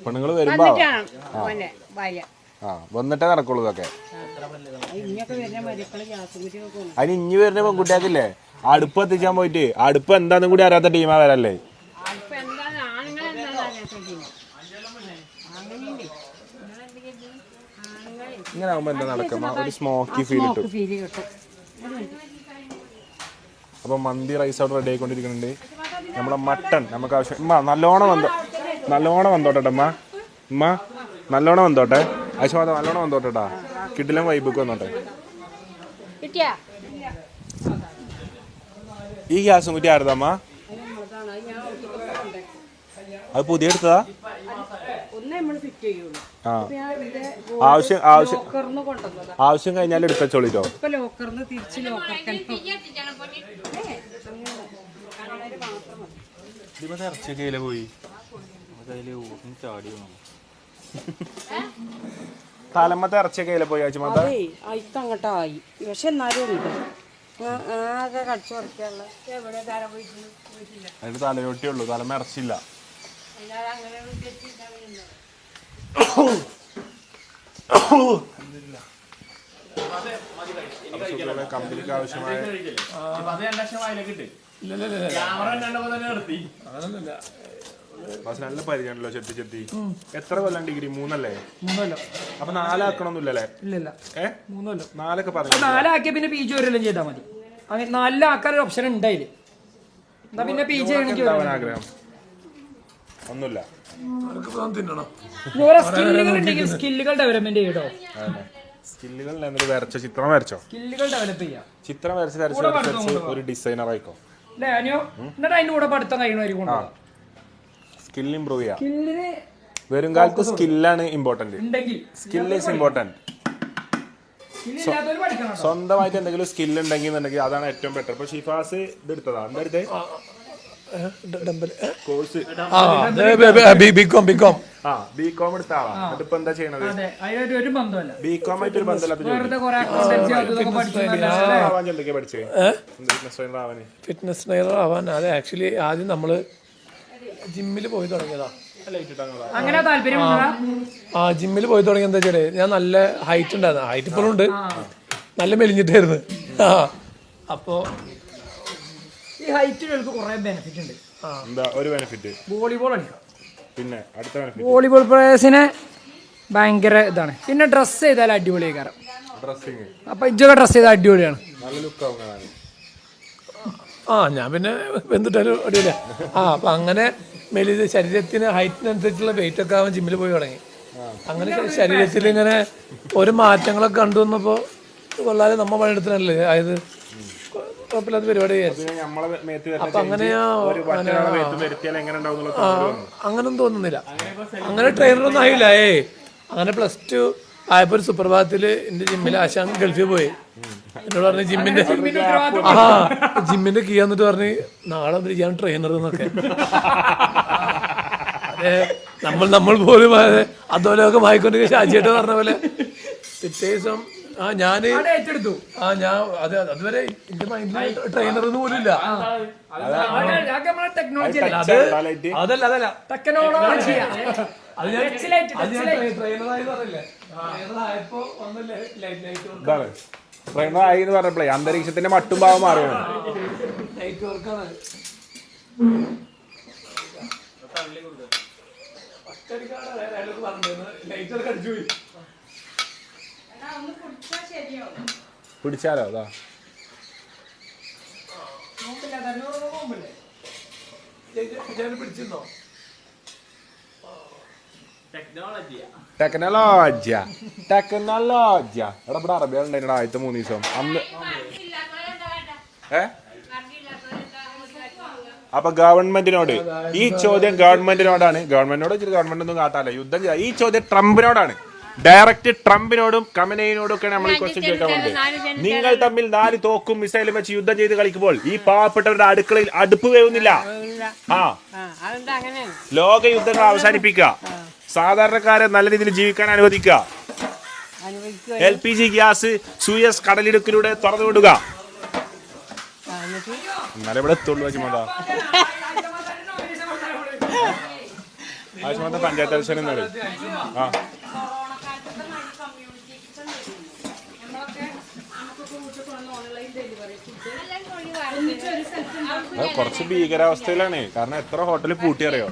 പെണ്ണുങ്ങൾ വരുമ്പോ വന്നിട്ടേ നടക്കുള്ളൂ ഇതൊക്കെ. അതിന് ഇനി വരുന്ന പെൺകുട്ടിയാക്കില്ലേ അടുപ്പ് എത്തിച്ചാൻ പോയിട്ട് അടുപ്പ് എന്താന്നും കൂടി അറിയാത്ത ടീമാ വരല്ലേ. ഇങ്ങനെ ആകുമ്പോ എന്താ നടക്കുമ്പോ ഒരു സ്മോക്കി ഫീൽ കിട്ടും. അപ്പൊ മന്തി റൈസ് അവിടെ റെഡി ആയിക്കൊണ്ടിരിക്കുന്നുണ്ട്. നമ്മളെ മട്ടൺ നമുക്ക് ആവശ്യം. നല്ലോണം വന്നോട്ടെ ഉമ്മ നല്ലോണം വന്നോട്ടെ. ആവശ്യമാ നല്ലോണം വന്നോട്ടെട്ടാ. കിടിലം വൈബൊക്കെ വന്നോട്ടെ. ഈ ഗ്യാസും കുറ്റി ആരുതമ്മ? അത് പുതിയ എടുത്തതാ? ആവശ്യം കഴിഞ്ഞാൽ എടുത്തോളിട്ടോ. ഇറച്ചിയൊക്കെ പോയി തലമത്തെ ഇറച്ചിയൊക്കെ അതിലെ പോയി ആച്ചുമാത്ത അതേ അയിക്ക് അങ്ങോട്ടായി പക്ഷെ എന്നാലും ഉണ്ട് ആകെ കടിച്ചു പറിക്കാനുള്ള അതിന് തലയോട്ടിയേ ഉള്ളൂ തലമ ഇറച്ചില്ല കമ്പനിക്ക് ആവശ്യമായ നല്ല പരിചയമാണല്ലോ ചെത്തി ചെത്തി എത്ര കൊല്ലം ഡിഗ്രി 3 അല്ലേ 3 കൊല്ലം അപ്പൊ 4 ആക്കണമെന്നില്ലല്ലേ ഇല്ല 3 കൊല്ലം 4 പറഞ്ഞു 4 ആക്കിയ പിന്നെ പി ജി വരെല്ലാം ചെയ്താൽ മതി അങ്ങനെ 4 ആക്കാൻ ഒരു ഓപ്ഷൻ ഉണ്ടായില്ലേ എന്നാ പിന്നെ പി ജി ആഗ്രഹം ഒന്നുമില്ല സ്കില്ലുകൾ ഉണ്ടെങ്കിൽ സ്കില്ലുകൾ ഡെവലപ്മെന്റ് ചെയ്യട്ടോ സ്കില്ലുകൾ എന്നിട്ട് വരച്ചോ ചിത്രം വരച്ചോ സ്കില്ലുകൾ ഡെവലപ്പ് ചെയ്യാം ചിത്രം വരച്ച് ഒരു ഡിസൈനർ ആയിക്കോ അല്ലേ അനിയോ എന്നിട്ട് അതിന്റെ കൂടെ പഠിത്തം കഴിയണമായിരിക്കും സ്കിൽ ഇംപ്രൂവ് ചെയ്യാം സ്കില്ലിന് വരും കാലത്ത് സ്കില്ലാണ് ഇമ്പോർട്ടന്റ് ഉണ്ടെങ്കിൽ സ്കിൽ ഈസ് ഇമ്പോർട്ടന്റ് സ്കില്ലില്ലാത്തവർ പഠിക്കണം സ്വന്തമായിട്ട് എന്തെങ്കിലും സ്കിൽ ഉണ്ടെങ്കിൽ അതാണ് ഏറ്റവും ബെറ്റർ ഇപ്പൊ ഷിഫാസ് ഇത് എടുത്തതാ എന്താ എടുത്തേ കോഴ്സ് ബികോം ബികോം എടുത്ത ആളാ എന്നിട്ട് ഇപ്പൊ എന്താ ചെയ്യണത് അതെ അതിനൊരു ഒരു ബന്ധമല്ല ബികോം ആയിട്ട് ഒരു ബന്ധമില്ലാത്ത വെറുതെ കുറെ അക്കൗണ്ടൻസി അതൊക്കെ പഠിക്കുന്നതല്ലാതെ ആവാൻ എന്തൊക്കെയാ പഠിച്ചേ ഫിറ്റ്നസ് ട്രെയിനർ ആവാന് ഫിറ്റ്നസ് ട്രെയിനർ ആവാൻ അത് ആക്ച്വലി ആദ്യം നമ്മള് ജിമ്മിൽ പോയി തുടങ്ങിയതാ അങ്ങനെ താല്പര്യമുണ്ടാ ജിമ്മിൽ പോയി തുടങ്ങിയ എന്താ വെച്ചാല് ഞാൻ നല്ല ഹൈറ്റ് ഉണ്ടായിരുന്നു ഹൈറ്റ് ഇപ്പോഴും ഉണ്ട് നല്ല മെലിഞ്ഞിട്ടായിരുന്നു അപ്പോ ഈ ഹൈറ്റിലേക്ക് കുറെ ബെനിഫിറ്റ് ഉണ്ട് എന്താ ഒരു ബെനിഫിറ്റ് വോളിബോൾ കളിക്കാം പിന്നെ അടുത്ത ബെനിഫിറ്റ് വോളിബോൾ പ്ലേയേഴ്സിനെ ഭയങ്കര ഇതാണ് പിന്നെ ഡ്രസ്സ് ചെയ്താൽ അടിപൊളിയായി കാരണം ഡ്രസ്സിങ് അപ്പൊ ഇജ്ജൊക്കെ ഡ്രസ് ചെയ്താൽ അടിപൊളിയാണ് നല്ല ലുക്ക് ആവും കാണാൻ ഞാൻ പിന്നെ എന്തിട്ടാലും അടിയില്ല അപ്പൊ അങ്ങനെ മെലിത് ശരീരത്തിന് ഹൈറ്റിനനുസരിച്ചുള്ള വെയിറ്റ് ഒക്കെ ആവാൻ ജിമ്മിൽ പോയി തുടങ്ങി അങ്ങനെ ശരീരത്തിൽ ഇങ്ങനെ ഒരു മാറ്റങ്ങളൊക്കെ കണ്ടു വന്നപ്പോ കൊള്ളാതെ നമ്മ പണിയെടുത്തിനല്ലേ അതായത് കുഴപ്പമില്ലാത്ത പരിപാടി അപ്പൊ അങ്ങനെയാ അങ്ങനൊന്നും തോന്നുന്നില്ല അങ്ങനെ ട്രെയിനറൊന്നും ആയില്ല അങ്ങനെ +2 ആയപ്പോ ഒരു സുപ്രഭാതത്തില് എന്റെ ജിമ്മിൽ ആശാൻ ഗൾഫിൽ പോയി എന്നോട് പറഞ്ഞു ജിമ്മിന്റെ കീ എന്നിട്ട് പറഞ്ഞ് നാളെ ഞാൻ ട്രെയിനർ എന്നൊക്കെ അതെ നമ്മൾ പോലും അതുപോലെയൊക്കെ വായിക്കൊണ്ടിരിക്കുക ഷാജിയായിട്ട് പറഞ്ഞ പോലെ പിറ്റേ ദിവസം ഞാൻ അതുവരെ എന്റെ മൈൻഡിൽ ട്രെയിനർ ഒന്നും പോലും ഇല്ല ടെക്നോളജി അതല്ല ടെക്നോളജി ട്രെയിനറായി പറഞ്ഞില്ലേ ട്രെയിനറായപ്പോ ഒന്നല്ലേ ഇതാണ് ട്രെയിനർ ആയി എന്ന് പറഞ്ഞപ്പോഴേ അന്തരീക്ഷത്തിന്റെ മട്ടും ഭാവം മാറുകയാണ് ലൈറ്റ് വർക്കാണ് ലൈറ്റ് വർക്ക് അടിച്ചു പോയി പിടിച്ചാലോ അതാ പിടിച്ചിരുന്നോ ടെക്നോളജിയ എടാ ഇവിടെ അറബികൾ ഉണ്ടായിരുന്നു ആദ്യത്തെ 3 ദിവസം അന്ന് അപ്പൊ ഗവൺമെന്റിനോട് ഈ ചോദ്യം ഗവൺമെന്റിനോടാണ് ഗവൺമെന്റിനോട് ഗവൺമെന്റ് ഒന്നും കാട്ടാല്ല യുദ്ധം ചെയ്യാം ഈ ചോദ്യം ട്രംപിനോടാണ് ഡയറക്റ്റ് ട്രംപിനോടും കമനയിനോടും ഒക്കെ നമ്മൾ ഈ ക്വസ്റ്റ്യൻ ചോദിക്കാൻ പോകുന്നത് നിങ്ങൾ തമ്മിൽ 4 തോക്കും മിസൈലും വെച്ച് യുദ്ധം ചെയ്ത് കളിക്കുമ്പോൾ ഈ പാവപ്പെട്ടവരുടെ അടുക്കളയിൽ അടുപ്പ് വേവുന്നില്ല ലോക യുദ്ധങ്ങൾ അവസാനിപ്പിക്കുക സാധാരണക്കാരെ നല്ല രീതിയിൽ ജീവിക്കാൻ അനുവദിക്കുക LPG ഗ്യാസ് സൂയസ് കടലിടുക്കിലൂടെ തുറന്നു വിടുക എന്നാലും ഇവിടെ എത്തുള്ളൂ ആശുപത്രി പഞ്ചായത്ത് ഇലക്ഷൻ എന്നാണ് കുറച്ച് ഭീകരാവസ്ഥയിലാണ് കാരണം എത്ര ഹോട്ടലിൽ പൂട്ടിയറിയോ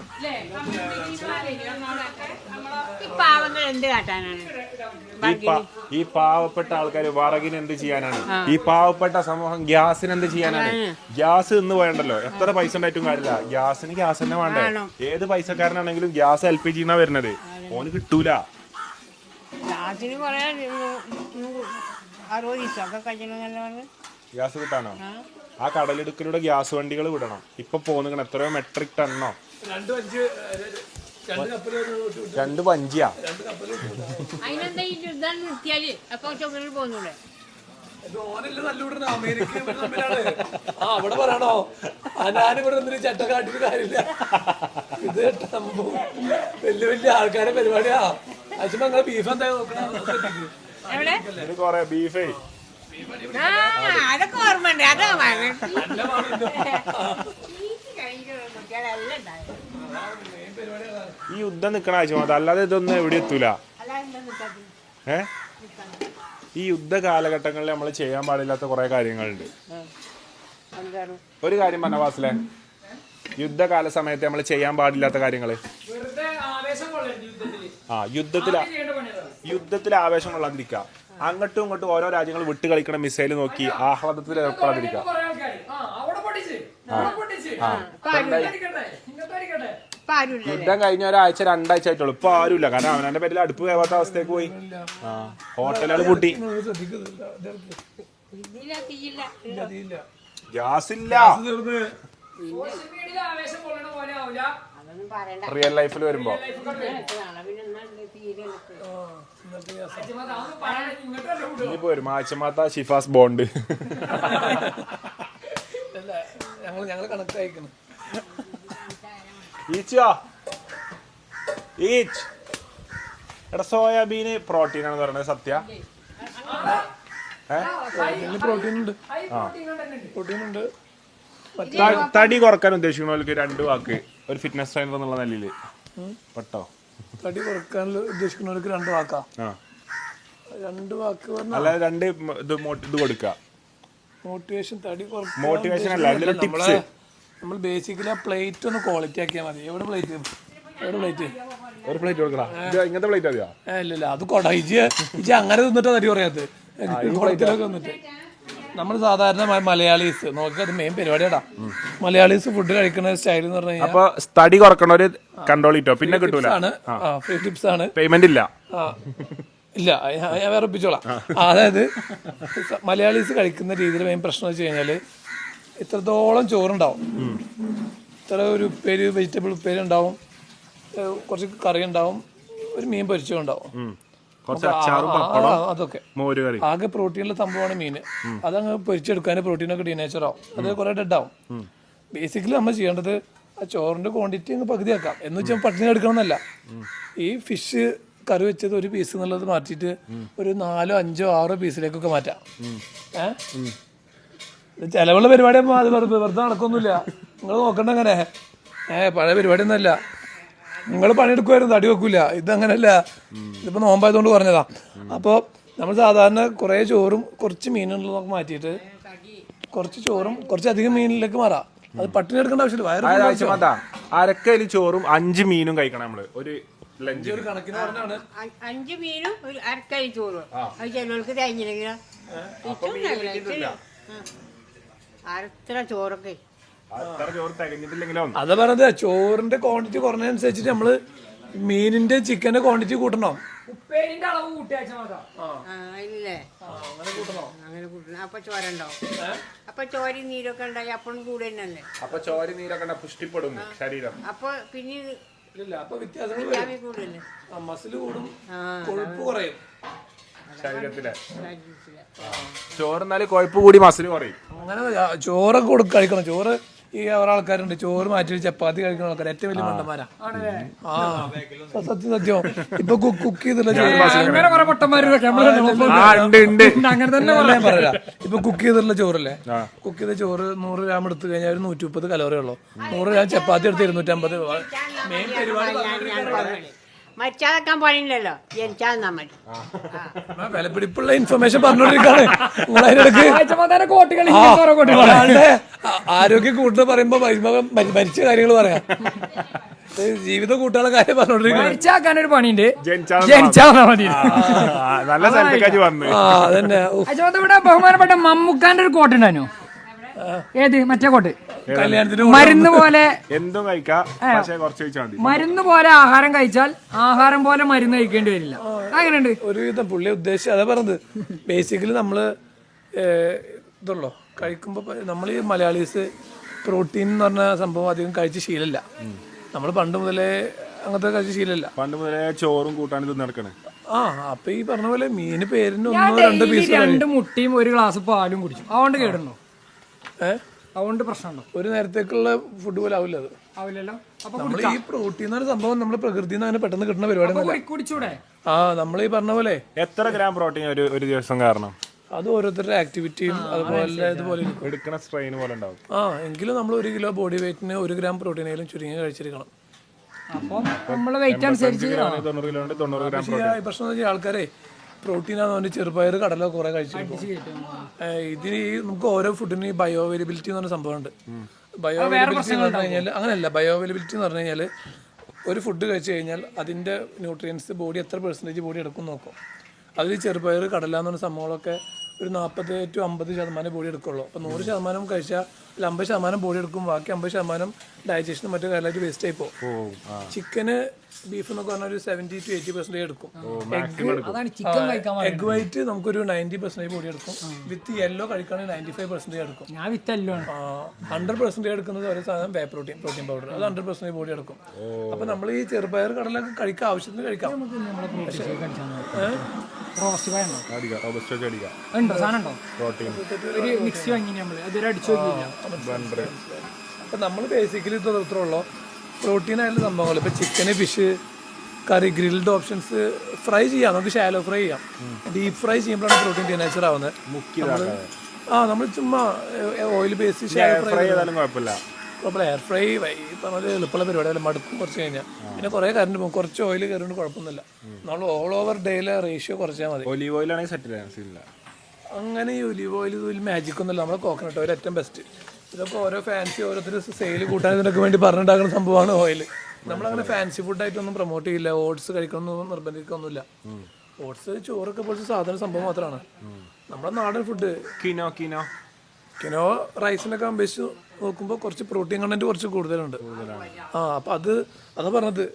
ഈ പാവപ്പെട്ട ആൾക്കാർ വറകിന് എന്ത് ചെയ്യാനാണ് ഈ പാവപ്പെട്ട സമൂഹം ഗ്യാസിന് എന്ത് ചെയ്യാനാണ് ഗ്യാസ് ഇന്ന് വേണ്ടല്ലോ എത്ര പൈസ ഉണ്ടായിട്ടും കാര്യമില്ല ഗ്യാസിന് ഗ്യാസ് തന്നെ വേണ്ടേ ഏത് പൈസക്കാരനാണെങ്കിലും ഗ്യാസ് LPG എന്നാ വരുന്നത് ഓന് കിട്ടൂല ഗ്യാസ് കിട്ടാനോ ആ കടലിടുക്കിലൂടെ ഗ്യാസ് വണ്ടികൾ വിടണം ഇപ്പൊ പോന്നിക്കണം എത്രയോ മെട്രിക് ടണ്ണോ 2 വഞ്ചിയാ അവിടെ പറയണോ ഞാനിവിടെ ഒന്നിനും ചട്ട കാട്ടിട്ട് കാര്യമില്ല ഇത് വലിയ വലിയ ആൾക്കാരെ പരിപാടിയാ ബീഫ് എന്താ നോക്കണേ എവിടെ ഇത് കൊറേ ബീഫേ ആ അതൊക്കെ ഓർമ്മയുണ്ട് അതാ ഈ യുദ്ധം നിക്കണ ആഴ്ച അല്ലാതെ ഇതൊന്നും എവിടെ എത്തൂല. ഈ യുദ്ധ കാലഘട്ടങ്ങളിൽ നമ്മൾ ചെയ്യാൻ പാടില്ലാത്ത കുറെ കാര്യങ്ങളുണ്ട്. ഒരു കാര്യം പറഞ്ഞ വാസിലെ, യുദ്ധകാല സമയത്ത് നമ്മൾ ചെയ്യാൻ പാടില്ലാത്ത കാര്യങ്ങള് യുദ്ധത്തിൽ ആവേശം കൊള്ളാതിരിക്കുക, അങ്ങോട്ടും ഇങ്ങോട്ടും ഓരോ രാജ്യങ്ങൾ വിട്ട് കളിക്കണ മിസൈൽ നോക്കി ആഹ്ലാദത്തിൽ ഏർപ്പെടാതിരിക്കുക. യുദ്ധം കഴിഞ്ഞ ഒരാഴ്ച 2 ആഴ്ച ആയിട്ടുള്ളൂ. ഇപ്പൊ ആരുമില്ല, കാരണം അവനവന്റെ പേരിൽ അടുപ്പ് കയറാത്ത അവസ്ഥയ്ക്ക് പോയി. ഹോട്ടലുകൾ പൂട്ടി, ഗ്യാസ് ഇല്ല. റിയൽ ലൈഫിൽ വരുമ്പോ ഇനിയിപ്പോ വരും ആഴ്ചമാത്ത ഷിഫാസ് ബോണ്ട്. ഞങ്ങൾ കണക്കായിക്കണം. എടാ സോയാബീന് പ്രോട്ടീൻ ആണെന്ന് പറയുന്നത് സത്യ? പ്രോട്ടീൻ ഉണ്ട്. തടി കുറക്കാൻ ഉദ്ദേശിക്കുന്നവർക്ക് 2 വാക്ക് ഒരു ഫിറ്റ്നസ് ട്രെയിനർ എന്നുള്ള നിലയില് പെട്ടോ? തടി കുറക്കാൻ ഉദ്ദേശിക്കുന്നവർക്ക് 2 വാക്കാ? 2 വാക്ക് അല്ല, 2 ഇത് കൊടുക്കുക. മോട്ടിവേഷൻ. തടി മോട്ടിവേഷൻ അല്ല, അതിലൊരു ടിപ്സ്. നമ്മൾ ബേസിക്കലി ആ പ്ലേറ്റ് ഒന്ന് ക്വാളിറ്റി ആക്കിയാൽ മതി. എവിടെ പ്ലേറ്റ്? ഒരു പ്ലേറ്റ് കൊടുക്കടാ. ഇങ്ങനത്തെ പ്ലേറ്റ് മതിയോ? ഇല്ല, അത് കൊട ഇജി അങ്ങനെ തിന്നിട്ടാ തടി പറയാത്തത്. കുളത്തിലൊക്കെ വന്നിട്ട് നമ്മൾ സാധാരണ മലയാളീസ് നോക്കി, അത് മെയിൻ പരിപാടിയാടാ. മലയാളീസ് ഫുഡ് കഴിക്കുന്ന സ്റ്റൈൽ എന്ന് പറഞ്ഞു കഴിഞ്ഞാൽ അപ്പൊ തടി കുറക്കണവര് കണ്ടോളിട്ടോ, പിന്നെ കിട്ടൂല. ഫ്രീ ടിപ്സ് ആണ്. പേയ്മെന്റ് ഇല്ല. ഇല്ല, ഞാൻ വേറെ ഒപ്പിച്ചോളാം. അതായത് മലയാളീസ് കഴിക്കുന്ന രീതിയിൽ മെയിൻ പ്രശ്നം വെച്ച് കഴിഞ്ഞാല് ഇത്രത്തോളം ചോറുണ്ടാവും, ഇത്ര ഒരു ഉപ്പേരി, വെജിറ്റബിൾ ഉപ്പേരി ഉണ്ടാവും, കുറച്ച് കറി ഉണ്ടാവും, ഒരു മീൻ പൊരിച്ചതുണ്ടാവും, അതൊക്കെ ആകെ പ്രോട്ടീനുള്ള സംഭവമാണ് മീൻ. അതങ്ങ് പൊരിച്ചെടുക്കാൻ പ്രോട്ടീനൊക്കെ ഡീനേച്ചർ ആവും, അത് കുറെ ഡെഡ് ആവും. ബേസിക്കലി നമ്മൾ ചെയ്യേണ്ടത് ആ ചോറിന്റെ ക്വാണ്ടിറ്റി അങ്ങ് പകുതിയാക്കാം. എന്ന് വെച്ചാൽ പട്ടിണി എടുക്കണമെന്നല്ല. ഈ ഫിഷ് കറി വെച്ചത് ഒരു പീസ് എന്നുള്ളത് മാറ്റിയിട്ട് ഒരു 4, 5, 6 പീസിലേക്കൊക്കെ മാറ്റാം. ചെലവുള്ള പരിപാടിയാകുമ്പോൾ അത് വെറുതെ നടക്കൊന്നുമില്ല. നിങ്ങൾ നോക്കണ്ട അങ്ങനെ. പഴയ പരിപാടിയൊന്നുമല്ല. നിങ്ങൾ പണിയെടുക്കുമായിരുന്നു, തടി വെക്കൂല. ഇതങ്ങനല്ല. ഇതിപ്പോ നോമ്പായതുകൊണ്ട് പറഞ്ഞതാ. അപ്പോൾ നമ്മൾ സാധാരണ കുറേ ചോറും കുറച്ച് മീനുള്ളതൊക്കെ മാറ്റിയിട്ട് കുറച്ച് ചോറും കുറച്ചധികം മീനിലേക്ക് മാറാം. അത് പട്ടിണി എടുക്കേണ്ട ആവശ്യമില്ല. അരക്കയില് ചോറും 5 മീനും കഴിക്കണം നമ്മള്. ഒരു കണക്കിന് പറഞ്ഞാണ് 5 മീനും ഒരു അരക്കൈ ചോറും. അത് ചിലവർക്ക് തേങ്ങില്ലെങ്കിലോ അരത്ര ചോറൊക്കെ അതാ പറഞ്ഞത്. ചോറിന്റെ ക്വാണ്ടിറ്റി കുറഞ്ഞതനുസരിച്ചിട്ട് നമ്മള് മീനിന്റെ ചിക്കന്റെ ക്വാണ്ടിറ്റി കൂട്ടണം. ഉപ്പേരിന്റെ അളവ് കൂട്ടിയാച്ചാ ഇല്ലേ? അങ്ങനെ കൂട്ടണം. അപ്പൊ ചോര ഉണ്ടാവും. അപ്പൊ ചോരി നീരൊക്കെ ഉണ്ടായി അപ്പോഴും കൂടെ തന്നെയല്ലേ? അപ്പൊ ചോരി നീരൊക്കെ പുഷ്ടിപ്പെടും ശരീരം. അപ്പൊ പിന്നെ കൂടുതലല്ലേ? മസിൽ കൂടും, കൊഴുപ്പ് കുറയും ശരീരത്തിലെ. ചോറ് കൊഴുപ്പ് കൂടി മസിൽ കുറയും. അങ്ങനെ ചോറൊക്കെ കഴിക്കണം. ചോറ് ഈ ഒരാൾക്കാരുണ്ട് ചോറ് മാറ്റി ചപ്പാത്തി കഴിക്കുന്ന ആൾക്കാർ ഏറ്റവും വലിയ മണ്ടന്മാരാ. സത്യം. ഇപ്പൊ കുക്ക് ചെയ്തിട്ടുള്ള ചോറ്, ഇപ്പൊ കുക്ക് ചെയ്തിട്ടുള്ള ചോറല്ലേ? കുക്ക് ചെയ്ത ചോറ് 100 ഗ്രാം എടുത്തു കഴിഞ്ഞാൽ ഒരു 130 കലോറി ഉള്ളൂ. 100 ഗ്രാം ചപ്പാത്തി എടുത്ത് 250. മെയിൻ പരിപാടി മരിച്ചാതെക്കാൻ പാടില്ലല്ലോ, ജനിച്ചാൽ മതി. വിലപിടിപ്പുള്ള ഇൻഫർമേഷൻ പറഞ്ഞോണ്ടിരിക്കാണ്. ആരോഗ്യ കൂട്ടുന്ന പറയുമ്പോ മരിച്ച കാര്യങ്ങൾ പറയാം. ജീവിതം കൂട്ടാനുള്ള കാര്യം പറഞ്ഞോണ്ടിരിക്കുന്നത്. മരിച്ചാക്കാനൊരു പണിയുണ്ട്, അതന്നെ. ഇവിടെ ബഹുമാനപ്പെട്ട മമ്മൂക്കാന്റെ ഒരു കോട്ട് ഉണ്ടായിരുന്നു. ഏത്? മറ്റേ കോട്ട്. കല്യാണത്തിന് മരുന്ന് പോലെ എന്തും കഴിക്കാം, മരുന്ന് പോലെ ആഹാരം കഴിച്ചാൽ ആഹാരം പോലെ മരുന്ന് കഴിക്കേണ്ടി വരില്ല. അങ്ങനെയുണ്ട് ഒരുവിധം പുള്ളി ഉദ്ദേശിച്ചത്. അതാ പറഞ്ഞത്. ബേസിക്കലി നമ്മള് ഇതുള്ളോ കഴിക്കുമ്പോ നമ്മൾ ഈ മലയാളീസ് പ്രോട്ടീൻ എന്ന് പറഞ്ഞ സംഭവം അധികം കഴിച്ച് ശീലമില്ല. നമ്മൾ പണ്ട് മുതലേ അങ്ങനത്തെ കഴിച്ച് ശീലമില്ല. പണ്ട് മുതലേ ചോറും കൂട്ടാനും തിന്നെടുക്കണേ. അപ്പൊ ഈ പറഞ്ഞ പോലെ മീന് പേരിന് 1-2 പീസ് 2 മുട്ടയും 1 ഗ്ലാസ് പാലും കുടിച്ചു. അതുകൊണ്ട് കേടുണ്ടോ? അതുകൊണ്ട് പ്രശ്നമുണ്ടോ? ഒരു നേരത്തേക്കുള്ള ഫുഡ് പോലെ ആവില്ല അത്. ആവില്ലല്ലോ. അപ്പൊ നമ്മൾ ഈ പ്രോട്ടീൻ എന്ന് പറഞ്ഞ സംഭവം നമ്മൾ പ്രകൃതിയിൽ നിന്ന് അങ്ങനെ പെട്ടെന്ന് കിട്ടുന്ന പരിപാടി. കുടിച്ചൂടെ? നമ്മൾ ഈ പറഞ്ഞ പോലെ എത്ര ഗ്രാം പ്രോട്ടീൻ ഒരു ദിവസം കാരണം? അത് ഓരോരുത്തരുടെ ആക്ടിവിറ്റിയും അതുപോലെ ഇതുപോലെ എടുക്കുന്ന സ്ട്രെയിൻ പോലെ ഉണ്ടാവും. എങ്കിലും നമ്മൾ 1 കിലോ ബോഡി വെയിറ്റിന് 1 ഗ്രാം പ്രോട്ടീനേലും ചുരുങ്ങി കഴിച്ചിരിക്കണം. അപ്പം നമ്മളെ വെയിറ്റ് അനുസരിച്ച് 90 കിലോ 90 ഗ്രാം. ഈ പ്രശ്നം എന്ന് വെച്ചാൽ ആൾക്കാരെ പ്രോട്ടീനാന്ന് പറഞ്ഞ് ചെറുപയർ കടല കുറെ കഴിച്ചിരിക്കും. ഇതിന് നമുക്ക് ഓരോ ഫുഡിന് ഈ ബയോ അവൈലബിലിറ്റി എന്ന് പറഞ്ഞ സംഭവമുണ്ട്. ബയോ അവൈലബിലിറ്റി എന്ന് പറഞ്ഞു കഴിഞ്ഞാൽ അങ്ങനെയല്ല. ബയോ അവൈലബിലിറ്റി എന്ന് പറഞ്ഞു കഴിഞ്ഞാൽ ഒരു ഫുഡ് കഴിച്ചു കഴിഞ്ഞാൽ അതിൻ്റെ ന്യൂട്രിയൻസ് ബോഡി എത്ര പെർസെൻറ്റേജ് ബോഡി എടുക്കും നോക്കും. അതിൽ ചെറുപയർ കടല എന്ന് പറഞ്ഞ സംഭവങ്ങളൊക്കെ ഒരു 40 to 50% ബോഡി എടുക്കുള്ളൂ. അപ്പോൾ 100% കഴിച്ചാൽ 50% ബോഡി എടുക്കും. ബാക്കി 50% ഡൈജഷനും മറ്റു കാര്യമായിട്ട് വേസ്റ്റ് ആയി പോകും. ചിക്കന് ബീഫ് എന്നൊക്കെ പറഞ്ഞാൽ ഒരു 70 to 80% എടുക്കും. എഗ് വൈറ്റ് നമുക്കൊരു 90% ബോഡി എടുക്കും. വിത്ത് യെല്ലോ കഴിക്കുകയാണെങ്കിൽ 95% എടുക്കും. ഞാൻ വിത്തല്ലോ 100% എടുക്കുന്നത് ഒരു സാധനം പ്രോട്ടീൻ പൗഡർ. അത് 100% ബോഡി എടുക്കും. അപ്പൊ നമ്മൾ ഈ ചെറുപയർ കടലൊക്കെ കഴിക്കാം, ആവശ്യത്തിന് കഴിക്കാം. അപ്പൊ നമ്മൾ ബേസിക്കലി ഇത്രയുള്ളൂ. പ്രോട്ടീൻ ആയിട്ടുള്ള സംഭവങ്ങൾ ഇപ്പൊ ചിക്കന്, fish curry, grilled options fry ചെയ്യാം. നമുക്ക് ഷാലോ ഫ്രൈ ചെയ്യാം. ഡീപ് ഫ്രൈ ചെയ്യുമ്പോഴാണ് പ്രോട്ടീൻ ഡിനേച്ചർ ആവുന്നത്. നമ്മൾ ചുമ്മാ ഓയിൽ ബേസ് ഷാലോ ഫ്രൈ ചെയ്താലും കുഴപ്പമില്ല. എയർ ഫ്രൈ പറഞ്ഞാൽ എളുപ്പമുള്ള പരിപാടി. മടുക്കും കുറച്ച് കഴിഞ്ഞാൽ. പിന്നെ കുറെ കറണ്ട് പോകും. കുറച്ച് ഓയിൽ കയറുകൊണ്ട് കുഴപ്പമൊന്നുമില്ല. നമ്മൾ ഓൾ ഓവർ ഡേയിലെ റേഷ്യോ കുറച്ചാൽ മതി. ഒലീവ് ഓയിലാണെങ്കിൽ സെറ്റ്. അങ്ങനെ ഈ ഒലീവ് ഓയിൽ മാജിക് ഒന്നുമില്ല. നമ്മുടെ കോക്കനട്ട് ഓയിൽ ഏറ്റവും ബെസ്റ്റ്. ഇതൊക്കെ ഓരോ ഫാൻസി ഓരോരുത്തർ സെയിൽ കൂട്ടാൻ ഇതിനൊക്കെ വേണ്ടി പറഞ്ഞിട്ടുണ്ടാക്കുന്ന സംഭവമാണ് ഓയിൽ. നമ്മളങ്ങനെ ഫാൻസി ഫുഡായിട്ടൊന്നും പ്രൊമോട്ട് ചെയ്യില്ല. ഓട്സ് കഴിക്കണമെന്നൊന്നും നിർബന്ധിക്കൊന്നുമില്ല. ഓട്സ് ചോറൊക്കെ പോലത്തെ സാധന സംഭവം മാത്രമാണ്. നമ്മുടെ നാടൻ ഫുഡ് കിനോ റൈസിനൊക്കെ അപേക്ഷിച്ച് നോക്കുമ്പോൾ കുറച്ച് പ്രോട്ടീൻ കണ്ടന്റ് കുറച്ച് കൂടുതലുണ്ട്. അപ്പം അതാ പറഞ്ഞത്.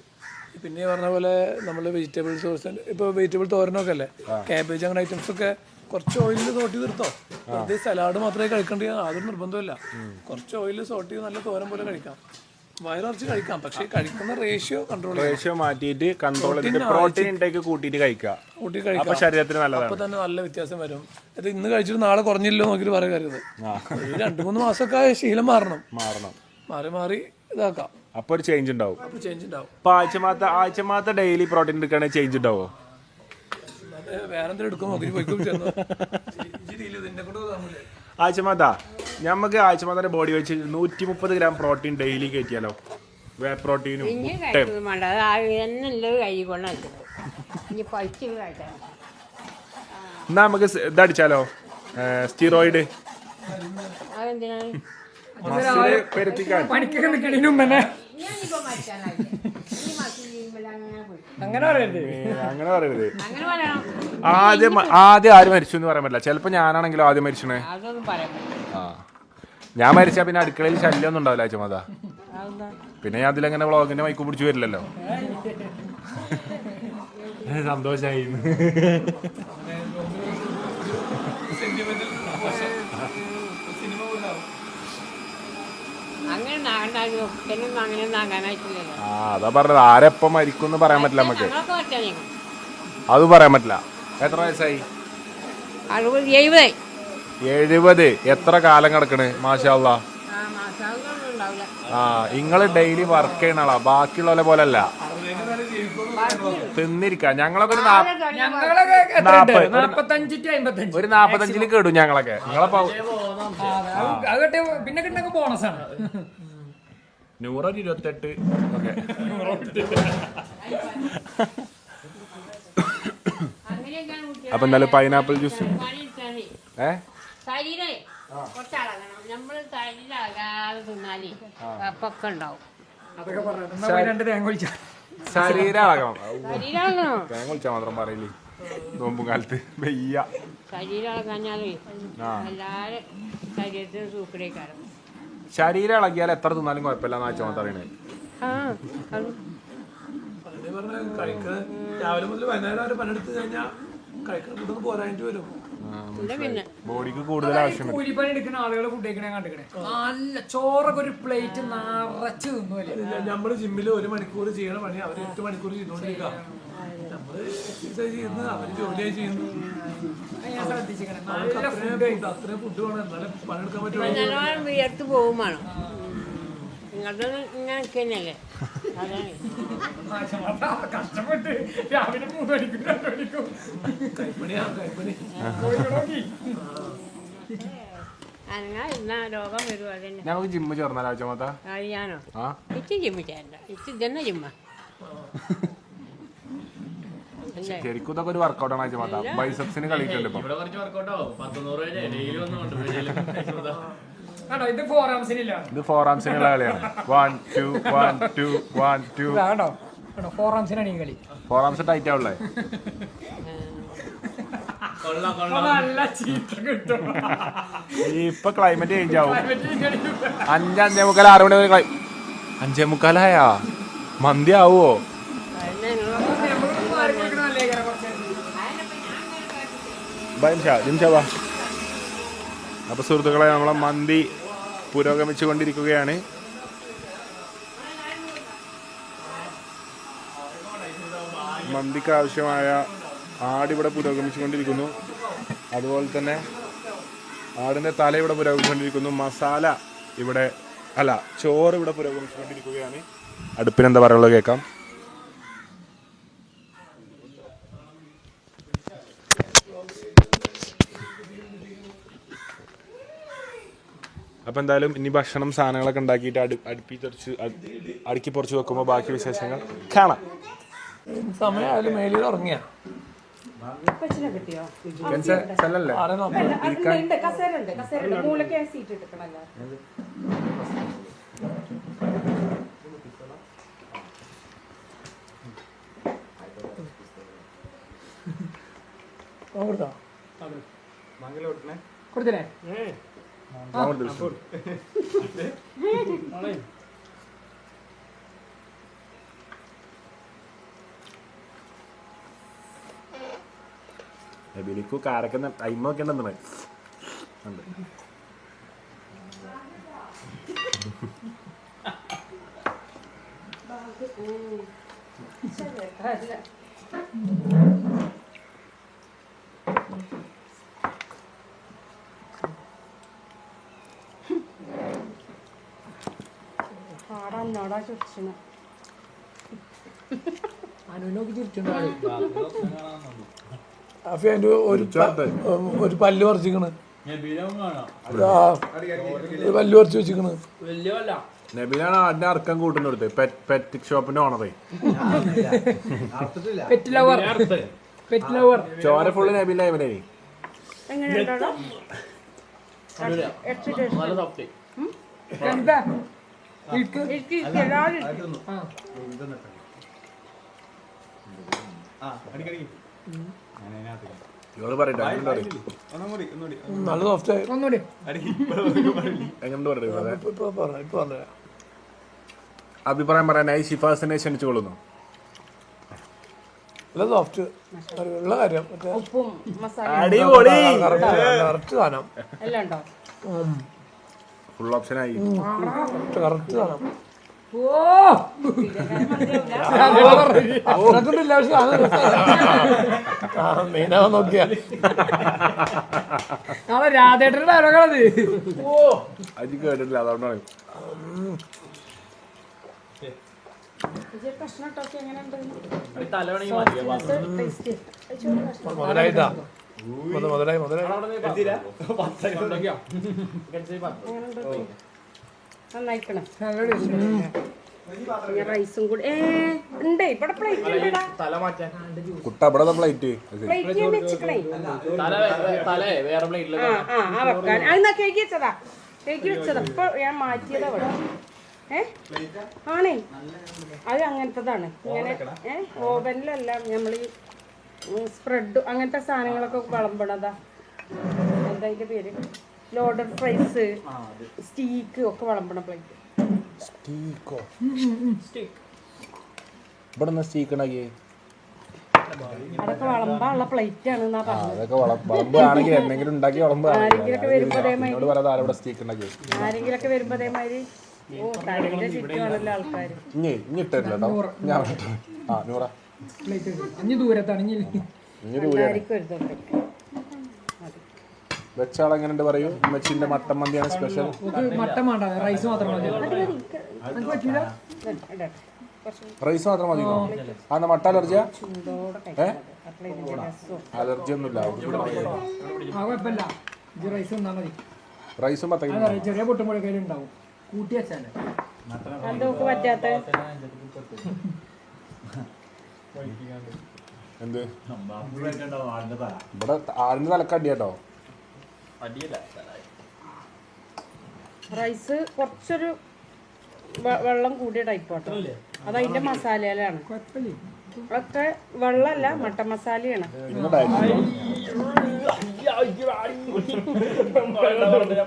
പിന്നെ പറഞ്ഞ പോലെ നമ്മൾ വെജിറ്റബിൾ സോഴ്സ് ഇപ്പോൾ വെജിറ്റബിൾ തോരനൊക്കെ അല്ലേ, ക്യാബേജ് അങ്ങനെ ഐറ്റംസ് ഒക്കെ കുറച്ച് ഓയിലിൽ സോട്ട് ചെയ്ത് നിർത്തോ. വെറുതെ സലാഡ് മാത്രമേ കഴിക്കേണ്ടി യാതൊരു നിർബന്ധമില്ല. കുറച്ച് ഓയിലിൽ സോട്ട് ചെയ്ത് നല്ല തോരൻ പോലെ കഴിക്കാം. വയറിറച്ച് കഴിക്കാം. പക്ഷേ കഴിക്കുന്ന റേഷ്യോ മാറ്റിയിട്ട് കൺട്രോൾ പ്രോട്ടീൻ ഇൻടേക്ക് കൂട്ടിയിട്ട് കഴിക്കാം. ശരീരത്തിന് നല്ലതാണ്. അപ്പൊ തന്നെ നല്ല വ്യത്യാസം വരും. അത് ഇന്ന് കഴിച്ചിട്ട് നാളെ കുറഞ്ഞില്ലോ നോക്കിയിട്ട് പറയരുത്. 2-3 മാസമൊക്കെ ശീലം മാറി മാറി ഇതാക്കാം. അപ്പൊ ഒരു ചേഞ്ച് ഉണ്ടാവും. അപ്പൊ ആഴ്ചമാത്ത ഡെയിലി പ്രോട്ടീൻ എടുക്കുകയാണെങ്കിൽ ചേഞ്ച് ഉണ്ടാവോ? വേറെന്തെങ്കിലും എടുക്കും നോക്കി പോയിക്കോ. ആഴ്ചമാത്ത ഞമ്മക്ക് ആഴ്ചമാത്തിന്റെ ബോഡി വെച്ച് 130 ഗ്രാം പ്രോട്ടീൻ ഡെയിലി കയറ്റിയാലോ? വേ പ്രോട്ടീനും എന്നാ നമുക്ക് ഇതടിച്ചാലോ? സ്റ്റീറോയിഡ് പെരുത്തിക്കാൻ. പണിക്കൊക്കെ നിൽക്കണതിന് മുമ്പ് തന്നെ അങ്ങനെ പറയരുത്. ആദ്യം ആര് മരിച്ചു എന്ന് പറയാൻ പറ്റില്ല. ചിലപ്പോ ഞാനാണെങ്കിലും ആദ്യം മരിച്ചേ. ഞാൻ മരിച്ചാ പിന്നെ അടുക്കളയിൽ ശല്യം ഒന്നും ഉണ്ടാവില്ല ആഴ്ചമാതാ. പിന്നെ ഞാൻ അതിലങ്ങനെ വ്ളോഗിന്റെ മൈക്ക് പിടിച്ചു വരില്ലല്ലോ. സന്തോഷായി. അതാ പറഞ്ഞത്. ആരെപ്പം മരിക്കും എന്ന് പറയാൻ പറ്റില്ല നമുക്ക്. അത് പറയാൻ പറ്റില്ല. എത്ര വയസ്സായി? 70. എത്ര കാലം കിടക്കണ്? മാഷാ അല്ലാഹ്. നിങ്ങള് ഡെയിലി വർക്ക് ചെയ്യണ ആളാ. ബാക്കിയുള്ള പോലല്ല തിന്നിരിക്ക. ഞങ്ങളൊക്കെ ഒരു 45 കേടും ഞങ്ങളൊക്കെ. പിന്നെ കിട്ടുന്ന ബോണസാണ്. 128 ഒക്കെ. അപ്പൊ എന്തായാലും പൈനാപ്പിൾ ജ്യൂസ് ശരീരമാകണം. തേങ്ങ കുളിച്ചാൽ മാത്രം പറയില്ലേ നോമ്പും കാലത്ത് വെയ്യ. ശരീരം ഇളകിയാൽ എത്ര തിന്നാലും കുഴപ്പമില്ല എന്നാ വെച്ചാൽ പറയണേ. രാവിലെ മുതൽ വൈകുന്നേരം വരെ പണിയെടുത്ത് കഴിഞ്ഞാൽ കഴിക്കാൻ പോരായിട്ട് വരും. ബോഡിക്ക് കൂടുതൽ ആവശ്യം. കൂലിപ്പണി എടുക്കുന്ന ആളുകൾ ഫുഡ് കഴിക്കണേ കണ്ടിക്കണേ. നല്ല ചോറൊക്കെ ഒരു പ്ലേറ്റ് നിറച്ച് തിന്നുമല്ലേ. നമ്മള് ജിമ്മിൽ 1 മണിക്കൂർ ചെയ്യണ പണി അവർ 8 മണിക്കൂർ ചെയ്തോണ്ടിരിക്കുക. നമ്മള് exercise ചെയ്യുന്നു, അവര് ജോലിയായി ചെയ്യുന്നു. ഞാൻ ശ്രദ്ധിച്ചിരിക്കണം. അവർക്ക് നല്ല അത്രയും ഫുഡ് ഫുഡ് വേണം, എന്നാലും പണിയെടുക്കാൻ പറ്റുള്ളൂ. നല്ലോണം വിയർത്ത് പോകും വേണം. നിങ്ങളുടെ ഇങ്ങനെ തന്നെയല്ലേ? അതാണ് കഷ്ടപ്പെട്ട് രാവിലെ 3 മണിക്കും 2 മണിക്കും കൈപ്പണി അനങ്ങാ ഇന്നാ രോഗം വരും അതന്നെ. നമുക്ക് ജിമ്മ് ചേർന്നാലോ ചുമത്ത? അറിയാനോ? ആ ഇച്ച് ജിമ്മ് ചേരണ്ട. ഇച്ച് ഇതന്നെ ജിമ്മ. അല്ലേ? ശരിക്കും ഇതൊക്കെ ഒരു വർക്കൗട്ടാണ് ചുമത്ത. ബൈസെപ്സിന് കളിക്കുന്നുണ്ട് ഇപ്പൊ. ഇവിടെ കുറച്ച് വർക്കൗട്ടോ 100 ഡെയിലി വന്ന് കൊണ്ടുപോയി ആണോ? ഇത് 4 ആംസിനില്ല. ഇത് 4 ആംസിനുള്ള കളിയാണ്. 1 2 1 2 1 2. ആണോ? 4 ആംസിനാണ് ഈ കളി. 4 ആംസ് ടൈറ്റ് ആവുള്ളേ. നല്ല ചീത്ത കിട്ടും. ഇപ്പൊ ക്ലൈമറ്റ് ചേഞ്ച് ആവും. 5 5:45 6 മണി വരെ 5:45 മന്തി ആവുമോ? ജിംഷാ. അപ്പൊ സുഹൃത്തുക്കളെ, നമ്മളെ മന്തി പുരോഗമിച്ചു കൊണ്ടിരിക്കുകയാണ്. മന്തിക്ക് ആവശ്യമായ ആടിവിടെ പുരോഗമിച്ചുകൊണ്ടിരിക്കുന്നു. അതുപോലെ തന്നെ ആടിൻ്റെ തല ഇവിടെ പുരോഗമിച്ചുകൊണ്ടിരിക്കുന്നു. മസാല ഇവിടെ ചോറ് ഇവിടെ പുരോഗമിച്ചുകൊണ്ടിരിക്കുകയാണ്. അടുപ്പിന് എന്താ പറയുള്ളത് കേൾക്കാം. അപ്പം എന്തായാലും ഇനി ഭക്ഷണം സാധനങ്ങളൊക്കെ ഉണ്ടാക്കിയിട്ട് അടുക്കി പൊറിച്ച് വെക്കുമ്പോൾ ബാക്കി വിശേഷങ്ങൾ കാണാം. സമയമായാലും മേലിൽ ഉറങ്ങിയ കിട്ടിയോ? കസേര ഉണ്ട്. മൂലക്ക് സീറ്റ് എടുക്കണല്ലോ. കൊടുത്തില്ലേ? ബിലിക്കു കാരക്കുന്ന ടൈമൊക്കെ ഉണ്ടെന്ന് പാടാന്നോടാ ചോദിച്ചു. അനുവിനൊക്കെ ചിരിച്ചുണ്ടാവും. ഒരു പല്ല് പറിച്ചിക്കണ്, ഒരു പല്ല് പറിച്ച് വെച്ചിക്കണ്. നബീലാണ് ആടിനെ അറക്കം കൂട്ടുന്നത്. പെറ്റ് ഷോപ്പിന്റെ ഓണറേ. ചോര ഫുള്ള് നബീലായി. എങ്ങനെയുണ്ടോ? എന്താ നല്ല സോഫ്റ്റ്. ഒന്നുകൂടി അഭിപ്രായം പറയാനായി ഷിഫാസിനെ ക്ഷണിച്ചുകൊള്ളുന്നു. നല്ല സോഫ്റ്റ് ഉള്ള കാര്യം. ഉപ്പും മസാല കറക്റ്റ് സാധനം എല്ലാം ഉണ്ടോ? ഫുൾ ഓപ്ഷനായി. കറക്റ്റ് സാധനം. മെയിനാവാൻ നോക്കിയാ നാളെ രാധേട്ടന്റെ ഡയലോഗാണത്. അത് കേട്ടിട്ടില്ല, അതുകൊണ്ടാണ്. മുതലായിട്ടാ മുതലായി നന്നായിക്കണം. റൈസും കൂടി ഉണ്ട് ഇവിടെ. പ്ലേറ്റ് ഉണ്ടടാ. കുട്ട ഇവിടെ പ്ലേറ്റ് പ്ലേറ്റ് ഞാൻ വെച്ചിക്കണേ. വേറെ പ്ലേറ്റിൽ ആ വെക്കാൻ അത് കേക്ക് വെച്ചതാ. കേക്ക് വെച്ചതാ. ഇപ്പൊ ഞാൻ മാറ്റിയതാ ഇവിടെ. ആണേ അത് അങ്ങനത്തതാണ്. ഇങ്ങനെ ഓവനിലല്ല നമ്മൾ ഈ സ്പ്രെഡ് അങ്ങനത്തെ സാധനങ്ങളൊക്കെ വിളമ്പണതാ. എന്താ അതിന്റെ പേര്? ലോഡഡ് ഫ്രൈസ്, സ്റ്റീക്ക് ഒക്കെ വിളമ്പണ പ്ലേറ്റ്. അതൊക്കെ വിളമ്പാനുള്ള പ്ലേറ്റ് ആണ് എന്നാ പറഞ്ഞത്. ആരെങ്കിലൊക്കെ വരുമ്പോ അതേമാതിരി തടിയുടെ ചുറ്റുമാണല്ലോ ആൾക്കാര്. പ്ലേറ്റ് അഞ്ഞ് ദൂരത്താണ് ഇനി ഇനി ദൂരെയാണ് ആയിരിക്കും ഒരു തൊട്ട് വെച്ചാൾ എങ്ങനെയുണ്ട് പറയൂ. ഉമ്മച്ചിന്റെ മട്ടൻ മന്തിയാണ് സ്പെഷ്യൽ. നമുക്ക് മട്ടൻ വേണ്ട റൈസ് മാത്രം മതി. നമുക്ക് പറ്റില്ല. ഇടട്ടെ കുറച്ച് റൈസ് മാത്രം മതിയോ? ആ മട്ട അലർജിയാ? ചൂടോടെ കഴിക്കണം. അപ്പോൾ ഇതിൻ്റെ രസവും അലർജി ഒന്നുമില്ല. ആ കുഴപ്പമില്ല, ഇത് റൈസ് തന്നാൽ മതി. റൈസും പത്തക്കും അതറിയാം, ചെറിയ പൊട്ടുമ്പോഴൊക്കെ ഉണ്ടാവും. കൂട്ടി വെച്ചാലേ അത് നമുക്ക് പറ്റാത്ത എന്ത് ഇവിടെ ആടിന്റെ തലക്കടിയാട്ടോ. റൈസ് കുറച്ചൊരു വെള്ളം കൂടിയ ടൈപ്പ് കേട്ടോ. അത് അതിന്റെ മസാലയിലാണ്. കുഴപ്പമില്ല. ഒക്കെ വെള്ളമല്ല, മട്ടൻ മസാലയാണ്.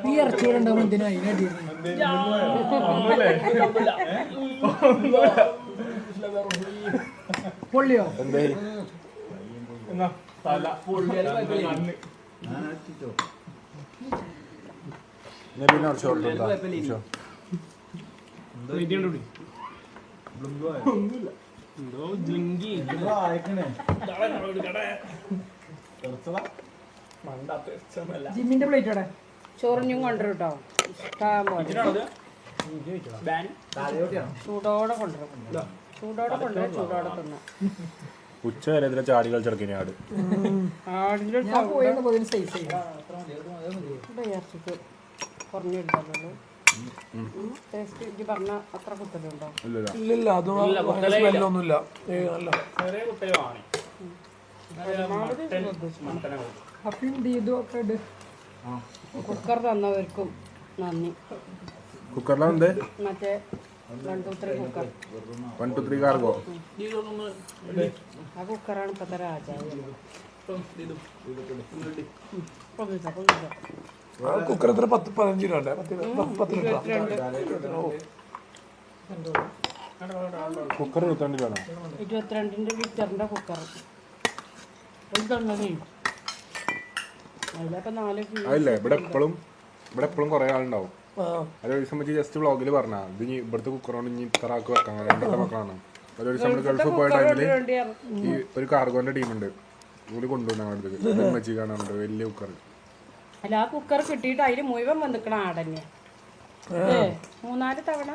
ഈ ഇറച്ചിയോടെ ഉണ്ടാവും എന്തിനാ അതിനടി പൊള്ളിയോ? എന്തേ പിന്നെ കുറച്ച് ജിമ്മിന്റെ പ്ലേറ്റ് അവിടെ ചൊറിഞ്ഞും കൊണ്ടുവരും കേട്ടോ. ഇഷ്ടം പോലെ ചൂടോടെ കൊണ്ടുവരും. ചൂടോടെ തിന്നാം. ഉച്ച വരെ ഇതിലെ ചാടി കളിച്ചിറക്കിനെ ആട്. ആടിൻ്റെ ഞാൻ പോയപ്പോ സൈസ് ഇറച്ചിക്ക് കുറഞ്ഞെടുത്താലോ ടേസ്റ്റ് ഇത് പറഞ്ഞ അത്ര കുത്തലുണ്ടോ? ഇല്ലല്ലോ. ഇല്ലില്ല, അതും സ്മെല്ലൊന്നുമില്ല. നല്ല അപ്പിയും ദീദും ഒക്കെ ഇട്. കുക്കർ തന്നവർക്കും നന്ദി. കുക്കറിലാണ് എന്ത് മറ്റേ 1 2 3 കുക്കർ 1 2 3 കാർഗോ. ആ കുക്കറാണ് ഇപ്പത്തെ രാജാവ്. കുക്കർ എത്ര 10-15 രൂപ ഉണ്ടേ? 10 രൂപ. കുക്കർ 22 വേണം. 22 ലിറ്ററിന്റെ കുക്കർ തന്നതേ. അതിലപ്പോ 4 അതില്ലേ ഇവിടെ എപ്പോഴും കുറെ ആളുണ്ടാവും. ഒരു ദിവസം വെച്ച് ജസ്റ്റ് വ്ളോഗിൽ പറഞ്ഞാ ഇത് ഇനി ഇവിടുത്തെ കുക്കർ കൊണ്ട് ഇനി ഇത്ര ആൾക്ക് വെക്കാം, 2 വെക്കാണ്. ഒരു ദിവസം നമ്മൾ ഗൾഫിൽ പോയ ടൈമില് ഈ ഒരു കാർഗോന്റെ ടീമുണ്ട്, കൂടി കൊണ്ടുവന്ന അടുത്തേക്ക് വെച്ച് കാണാറുണ്ട് വലിയ കുക്കർ. അല്ല, ആ കുക്കർ കിട്ടിയിട്ട് അതിൽ മുഴുവൻ വന്നിക്കണ ആടന്നെ 3-4 തവണ.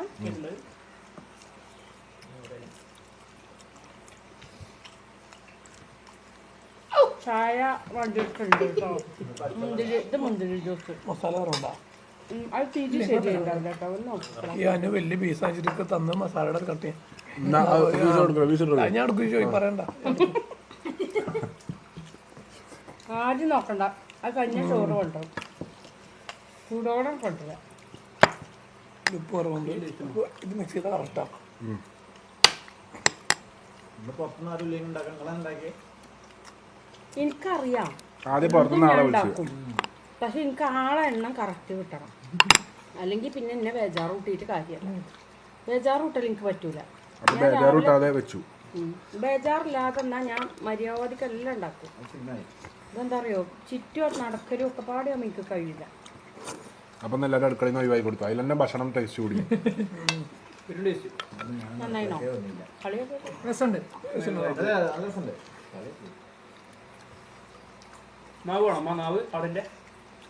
ചായ വണ്ടിട്ടുണ്ട് കേട്ടോ. മുന്തിരി ജ്യൂസ് മസാല കുറവുണ്ടാ? അത് തീരെ ശരിയുണ്ടാവില്ല കേട്ടോ. ഒന്ന് നോക്കണം. ഞാൻ വലിയ പീസ് ആയിട്ട് തന്ന് മസാലയുടെ കട്ട് ചെയ്യാൻ ഞാൻ എടുക്കും. ചോദിച്ചു പറയണ്ട. ആദ്യം നോക്കണ്ട, അത് കഴിഞ്ഞ ചോറ് കൊണ്ടുവരും. ചൂടോടെ കൊണ്ടുവരാം. ഉപ്പ് കുറവുണ്ട്. ഇത് മിക്സ് ചെയ്താൽ കറക്റ്റാ. എനിക്കറിയാം ആദ്യം പുറത്തുനിന്ന് ആളെ വിളിച്ചു. ഉണ്ടാക്കും, പക്ഷെ എനിക്ക് ആളെ എണ്ണം കറക്റ്റ് കിട്ടണം. അല്ലെങ്കിൽ പിന്നെ എന്നെ ബേജാറ് കൂട്ടിയിട്ട് കാര്യമല്ല. ബേജാറ് കൂട്ടൽ എനിക്ക് പറ്റൂല. അപ്പൊ ബേജാറൂട്ടാതെ വെച്ചു. ബേജാറില്ലാതെ എന്നാ ഞാൻ മര്യാദക്കെല്ലാം ഉണ്ടാക്കും. ഇതെന്താ അറിയോ, ചുറ്റും നടക്കലും ഒക്കെ പാടിയാകുമ്പോൾ എനിക്ക് കഴിയില്ല. അപ്പൊ എല്ലാവരും അടുക്കളയിൽ നിന്ന് ഒഴിവായി കൊടുത്തു. അതിൽ തന്നെ ഭക്ഷണം ടേസ്റ്റ് കൂടി. നന്നായിനോ? കളിയൊക്കെ രസമുണ്ട്.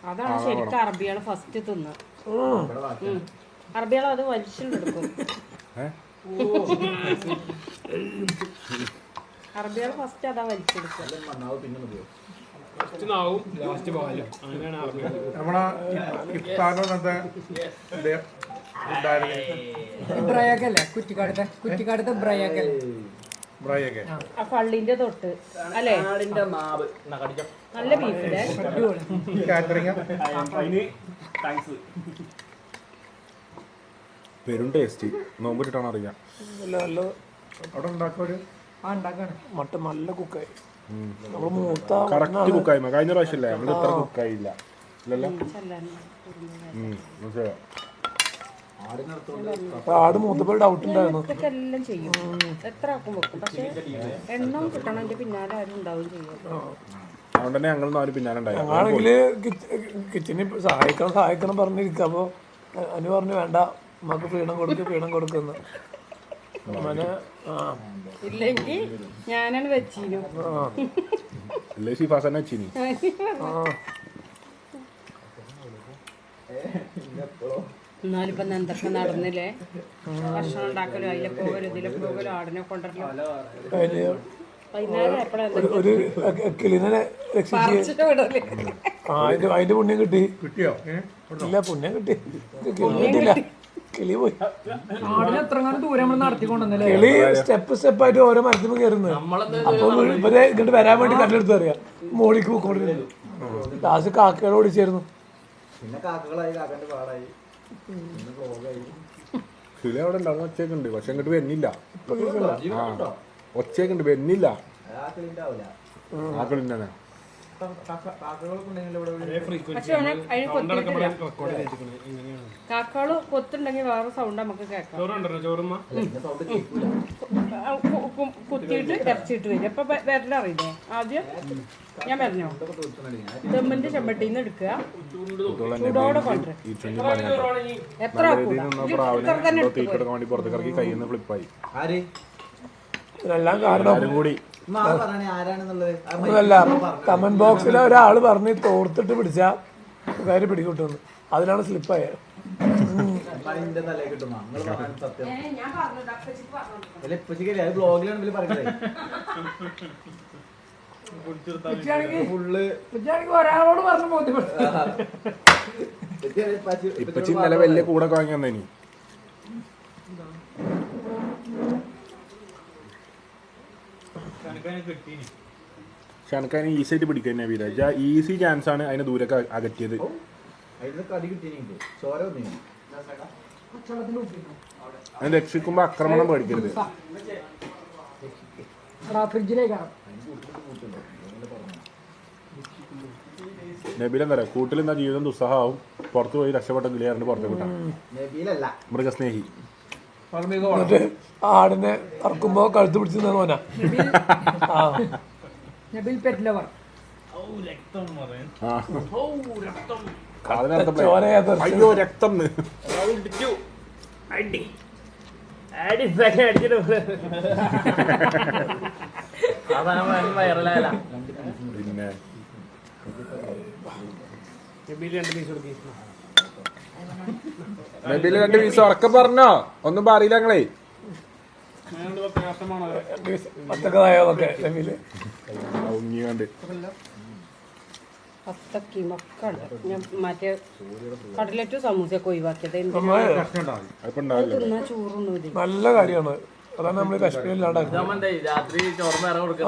അതാണ് ശരിക്കും അറബികള് ഫസ്റ്റ് തിന്ന്. അറബികൾ അത് വലിച്ചെടുക്കും. അറബികൾ ഫസ്റ്റ് അതാ വലിച്ചെടുക്കും. നമ്മളെ ഇഫ്താറിനത്തെ ബ്രയാക്കല്ലേ, കുറ്റിക്കാടത്തെ ബ്രയാക്കല്ലേ. ആ പള്ളിന്റെ തൊട്ട് അല്ലേ, നല്ല ബീഫിലെ പെരും ടേസ്റ്റ്. നോമ്പിട്ടാണ് അറിയാം. അവിടെ ഉണ്ടാക്കാണ്. മട്ടൻ നല്ല കുക്കായി. നമ്മൾ മൂത്ത കറക്റ്റ് കുക്കായ്മ. കഴിഞ്ഞ പ്രാവശ്യമല്ലേ നമ്മൾ ഇത്ര കുക്കായില്ല ഇല്ലല്ലോ. ആട് മൂത്തപ്പോൾ ഡൗട്ട് ഉണ്ടായിരുന്നു. ഇതൊക്കെ എല്ലാം ചെയ്യും, എത്ര ആക്കും വെക്കും. പക്ഷെ എണ്ണം കിട്ടണതിന്റെ പിന്നാലെ ആരും ഉണ്ടാവും ചെയ്യും. അതുകൊണ്ട് തന്നെ ഞങ്ങൾ നാല് പിന്നാലെ ഉണ്ടായി. ആണെങ്കിൽ കിച്ചണിൽ സഹായിക്കണം പറഞ്ഞിരിക്കുക. അപ്പോൾ അനു പറഞ്ഞു വേണ്ട, നമുക്ക് ഫ്രീഡം കൊടുക്കുന്ന. ഇല്ലെങ്കിൽ ഞാനാണ് വെച്ചീനു. അല്ലേ ഷിഫാസന്നെ വെച്ചിനി. എന്നാലിപ്പോ എന്തൊക്കെ നടന്നില്ലേ, ഭക്ഷണം ഉണ്ടാക്കലും അതിലെ പോകലും ഇതിലെ പോകലും ആടിനെ കൊണ്ടുവരലും. വൈകുന്നേരം എപ്പോഴാണ് ഒരു കിളിനെ രക്ഷിച്ച് അതിന്റെ പുണ്യം കിട്ടിയോ? ഇല്ല, പുണ്യം കിട്ടിയില്ല. കിളി പോയി. ആടിനെ എത്രങ്ങാനും ദൂരം നമ്മൾ നടത്തിക്കൊണ്ടുവന്നല്ലേ. കിളി സ്റ്റെപ്പ് ആയിട്ട് ഓരോ മരത്തിൽ കയറുന്നത്. അപ്പൊ ഇവരെ ഇങ്ങോട്ട് വരാൻ വേണ്ടി കല്ലെടുത്ത് അറിയാം, മോളിക്ക് പോയിക്കൊണ്ടിരുന്നു. ലാസ്റ്റ് കാക്കകളെ ഓടിച്ചായിരുന്നു. കിളി അവിടെ ഉണ്ടാവും, ഒച്ചയൊക്കെ ഉണ്ട്, പക്ഷെ അങ്ങോട്ട് വരുന്നില്ല. ഒച്ചയൊക്കെ ഉണ്ട്, വരുന്നില്ല. ആ കിളി തന്നെ. പക്ഷെ അതിന് കൊത്തിയിട്ടില്ല. കാക്കകള് കൊത്തുണ്ടെങ്കിൽ വേറെ സൗണ്ട് നമുക്ക് കേൾക്കാം. കുത്തിയിട്ട് ഇറച്ചിട്ട് വരും. എപ്പൊ വരലറിയില്ലേ? ആദ്യം ഞാൻ പറഞ്ഞോ, ദമ്മിന്റെ ചെമ്പട്ടിന്ന് എടുക്കുക, ചൂടോടെ കൊണ്ടുവരും. എത്ര എല്ലാം കാരണം ഒന്നുമല്ല, കമന്റ് ബോക്സിൽ ഒരാള് പറഞ്ഞ് തോർത്തിട്ട് പിടിച്ചാ കാര്യം പിടികിട്ടുന്നു. അതിനാണ് സ്ലിപ്പായത്. ഒരാളോട് പറഞ്ഞു ബോധ്യപ്പെട്ടു. ഇപ്പച്ചി ഇന്നലെ വലിയ കൂടെ വാങ്ങി വന്നേനി. പക്ഷെ എനിക്ക് അതിന് ഈസി ആയിട്ട് പിടിക്കാൻ നബീല. ഈസി ചാൻസ് ആണ് അതിന് ദൂരൊക്കെ അകറ്റിയത്. അതിന് രക്ഷിക്കുമ്പോ ആക്രമണം പേടിക്കരുത്. ഫ്രിഡ്ജിലേക്കാണ് നബീല എന്താ പറയാ, കൂട്ടിൽ എന്താ ജീവിതം ദുസ്സഹാവും, പുറത്തു പോയി രക്ഷപ്പെട്ട കിളിയാറിന്റെ പുറത്ത് കിട്ടാം. മൃഗസ്നേഹി. ആടിനെ ഇറക്കുമ്പോ കഴുത്ത് പിടിച്ച് നിന്നോനാ. Nabil pet lover. അയ്യോ രക്തം. വൈറലായ പിന്നെ നബീല് 2 പീസ് ഉറക്കം പറഞ്ഞോ? ഒന്നും പറയില്ല ഞങ്ങളെ. പത്തക്കതായൊക്കെ പത്തക്കി മക്കളുണ്ട്. ഞാൻ മറ്റേ കടലറ്റും സമൂസയൊക്കെ ഒഴിവാക്കിയത് തിന്നാ ചോറൊന്നുമില്ല. നല്ല കാര്യമാണ്. അതാണ് നമ്മള് കശ്മീരിലാണ്ടാക്കുന്നത്. രാത്രി ചോർന്ന് ഇറങ്ങി കൊടുക്കാം.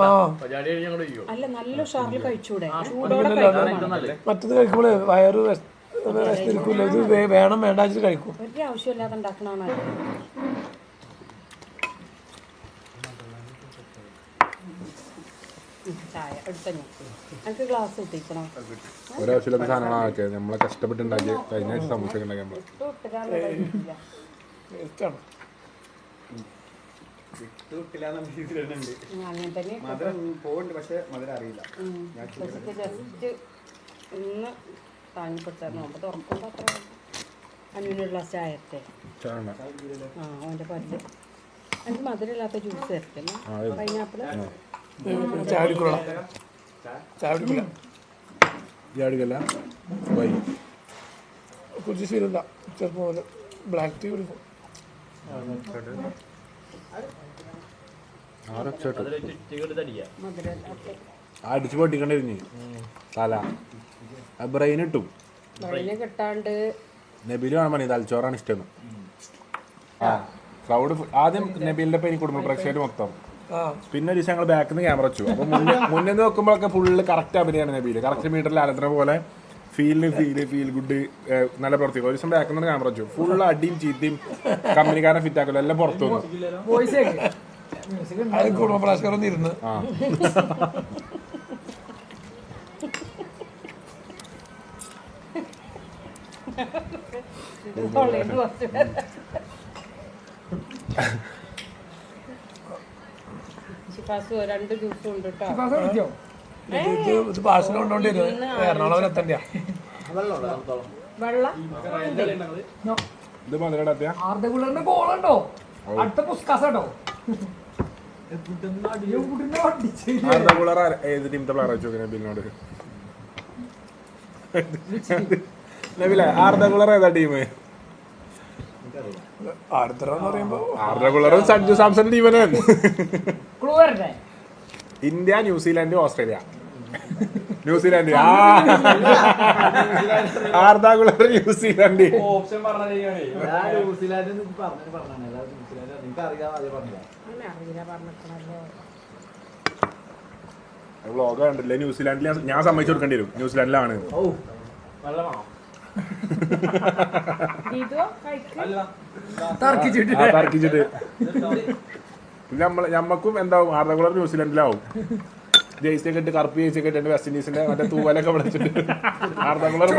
അല്ല, നല്ല ഉഷാറിൽ കഴിച്ചൂടെ? ചൂടോടെ കഴിക്കണം. മറ്റത് കഴിക്കുമ്പോളേ വയറ് വിശന്നിരിക്കൂല. ഇത് വേണം വേണ്ട കഴിക്കും. ഒരു ആവശ്യമില്ലാതെ ഉണ്ടാക്കണതാണ്. ചായ എടുത്ത എനിക്ക് ഗ്ലാസ് കിട്ടിക്കണോ? ഒരാവശ്യമില്ലാത്ത സാധനങ്ങളാണ് ആക്കിയത്. നമ്മളെ കഷ്ടപ്പെട്ടുണ്ടാക്കിയ കഴിഞ്ഞ ആഴ്ച സമൂസ ഒക്കെ ഉണ്ടാക്കി നമ്മള്. അങ്ങനെ തന്നെ ജസ്റ്റ് ഇന്ന് താങ്ങിപ്പിടിച്ചായിരുന്നു. അപ്പൊ തുറക്കുമ്പോ അത്ര അഞ്ഞൂറ് ഗ്ലാസ് ചായത്തെ അവന്റെ പല്ല്. എനിക്ക് മധുരമില്ലാത്ത ജ്യൂസ് തരത്തില്ല. പൈനാപ്പിള് കുറിച്ച് ശീലമില്ല. ചെറുപ്പം പോലെ ബ്ലാക്ക് ടീ കുടിക്കും. അടിച്ചു പൊട്ടിക്കണ്ടിരുന്നു തല. ബ്രെയിൻ ഇട്ടും കിട്ടാണ്ട് നബീല് കാണാൻ പണി. തലച്ചോറാണ് ഇഷ്ടം. ആ ക്രൗഡ് ആദ്യം നബീലിന്റെ പേര് കുടുംബ പ്രേക്ഷകർ മൊത്തം. പിന്നെ ഒരു ദിവസം ഞങ്ങൾ ബാക്കിൽ നിന്ന് ക്യാമറ വെച്ചു. അപ്പൊ മുന്നേ നോക്കുമ്പോഴൊക്കെ ഫുള്ള് കറക്റ്റ് അഭിനയാണ് നബീല്. കറക്റ്റ് മീറ്ററിൽ ആലത്തന പോലെ ഫീൽ ഗുഡ് നല്ല പ്രവർത്തിക്കും. ഒരു ദിവസം ബാക്കിൽ നിന്ന് ക്യാമറ വെച്ചു. ഫുള്ള് അടിയും ചീത്തയും കമ്പനിക്കാരനെ ഫിറ്റ് ആക്കല്ലോ എല്ലാം പുറത്തു വന്നു. കുടുംബ പ്രേക്ഷകരൊന്നും ഇരുന്ന് രണ്ട് ജ്യൂസും ഉണ്ട് കേട്ടോ. ഇത് പാഴ്സൽ കൊണ്ടോണ്ടി വരും. എറണാകുളം എത്തണ്ട വെള്ളം ഇത് മധുരടാ ആർദ്രകുളറിന്റെ ഗോളുണ്ടോ? അടുത്ത പുസ്കാസോ ഏത് ടീമത്തെ പ്ലെയർ വെച്ചു നബിലിനോട്? നബിലെ ആർദകുളർ ഏതാ ടീം? ആർദകുളറും സഞ്ജു സാംസൺ ടീമനാണ്. ക്ലൂ വരട്ടെ? India, New Zealand, Australia. ന്യൂസിലാൻഡ്. ആർദകുളർ ന്യൂസിലാൻഡ്. ഓപ്ഷൻ പറഞ്ഞു വ്ളോഗ് കണ്ടില്ലേ? ന്യൂസിലാൻഡിൽ ഞാൻ സമ്മതിച്ചു കൊടുക്കേണ്ടി വരും. ന്യൂസിലാൻഡിലാണ്. തർക്കിച്ചിട്ട് ഞമ്മക്കും എന്താവും ആർദകുളർ ന്യൂസിലാൻഡിലാവും. ജെയ്സി ഒക്കെ ഇട്ട് കറുപ്പ് ജെയ്സി ഒക്കെ ഇട്ട് വെസ്റ്റ് ഇൻഡീസിന്റെ മറ്റേ തൂവലൊക്കെ വിളിച്ചിട്ട് ആർദകുളർ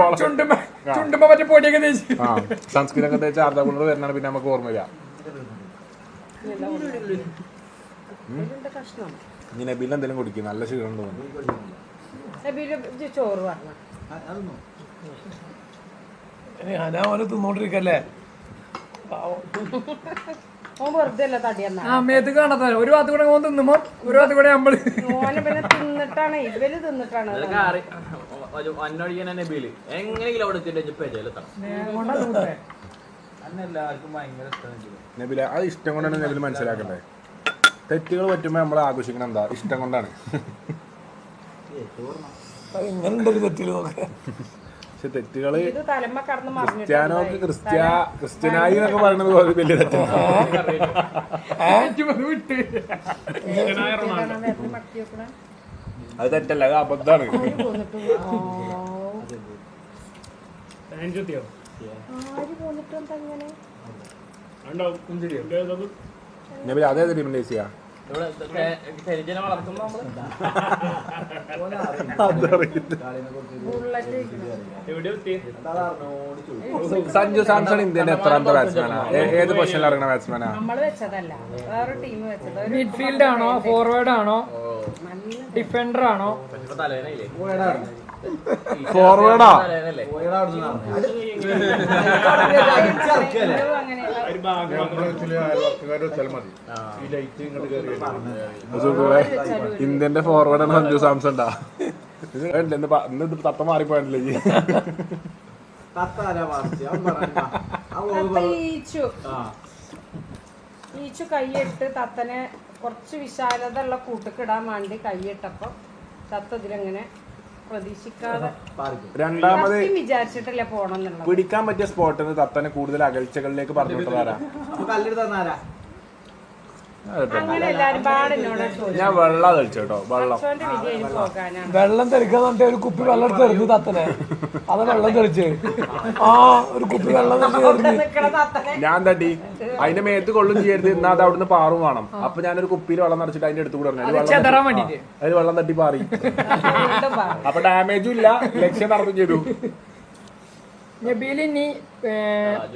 സൺസ്ക്രീൻ ഒക്കെ തേച്ച് ആർദകുളർ വരുന്നതാണ് പിന്നെ നമുക്ക് ഓർമ്മ വരിക. ഇനി നബീലിന് എന്തെങ്കിലും കുടിക്കും. നല്ല ക്ഷീണം തോന്നുന്നു. ചോറ് പറഞ്ഞു ഞാനാ ഓനെ തിന്നോണ്ടിരിക്കല്ലേ. ഓൻ വെറുതെ അല്ല തടിയെന്നാ. മേത്ത് കാണാത്ത ഒരു ഭാഗത്ത് കൂടെ ഓൻ തിന്നുമ്പോ ഒരു ഭാഗത്ത് കൂടെ നമ്മള് ഓനെ പിന്നെ തിന്നിട്ടാണ് ഇവര് തിന്നിട്ടാണ്. അന്നോടിക്കാൻ നബീല് എങ്ങനെയെങ്കിലും അവിടെ എല്ലാവർക്കും ഭയങ്കര ഇഷ്ടം. നബില അത് ഇഷ്ടം കൊണ്ടാണ് നബിൽ മനസ്സിലാക്കണ്ടേ. തെറ്റുകൾ പറ്റുമ്പോ നമ്മൾ ആഘോഷിക്കണം. എന്താ ഇഷ്ടം കൊണ്ടാണ്. ഇങ്ങനെ ഉണ്ടൊരു തെറ്റില് നോക്കെ. പക്ഷെ തെറ്റുകള് ഇത് തലമ്മ കടന്ന് ക്രിസ്ത്യാനോക്ക് ക്രിസ്ത്യനായി എന്നൊക്കെ പറയുന്നത് ഒരു വലിയ തെറ്റാണ്. അത് തെറ്റല്ല, അത് അബദ്ധാണ്. നബില അതേത് ടീമിന്റെ ഏസിയാ? വളർത്തുമ്പോ സഞ്ജു സാംസൺ ഇന്ത്യന്റെ എത്രാമത്തെ ബാറ്റ്സ്മാനാ? ഏത് പൊസിഷനിൽ ഇറങ്ങുന്ന ബാറ്റ്സ്മാനാ? നമ്മള് വെച്ചതല്ല, വേറെ ടീം വെച്ചത്. മിഡ്ഫീൽഡ് ആണോ, ഫോർവേഡ് ആണോ, ഡിഫൻഡർ ആണോ? ഫോർവേഡാ? ഇന്ത്യന്റെ ഫോർവേഡാണ് സഞ്ജു സാംസൺ. ഇന്ന് തത്ത മാറിപ്പോയല്ലേ? ഈച്ചു കൈയിട്ട് തത്തനെ കുറച്ച് വിശാലത ഉള്ള കൂട്ടുക്കിടാൻ വേണ്ടി കൈയിട്ടപ്പോ തത്ത ഇതിലെങ്ങനെ പ്രതീക്ഷിക്കാതെ രണ്ടാമത് വിചാരിച്ചിട്ടല്ലേ പോണെന്നുള്ളത്. പിടിക്കാൻ പറ്റിയ സ്പോട്ടിൽ തത്തനെ കൂടുതൽ അകൽച്ചകളിലേക്ക് പറഞ്ഞു വിട്ടതാരാ? അങ്ങനെ എല്ലാരും പാടിനോട് ഞാൻ വെള്ളം കഴിച്ചോട്ടോ. വെള്ളം പോകാനാണ്. വെള്ളം തെളിക്കാന്ന് പറഞ്ഞിട്ട് ഒരു കുപ്പി വെള്ളം തെറിഞ്ഞു തത്തനെ. അത് വെള്ളം തെളിച്ച് ഒരു കുപ്പി വെള്ളം ഞാൻ തട്ടി അതിന്റെ മേത്ത് കൊള്ളും ചെയ്യരുത്. എന്നാ അത് അവിടുന്ന് പാറും വേണം. അപ്പൊ ഞാനൊരു കുപ്പിയിൽ വെള്ളം നിറച്ചിട്ട് അതിന്റെ അടുത്ത് കൂടെ അതിൽ വെള്ളം തട്ടി പാറി. അപ്പൊ ഡാമേജും ഇല്ല, ലക്ഷ്യം നടത്തും ചെയ്തു. നബീൽ ഇനി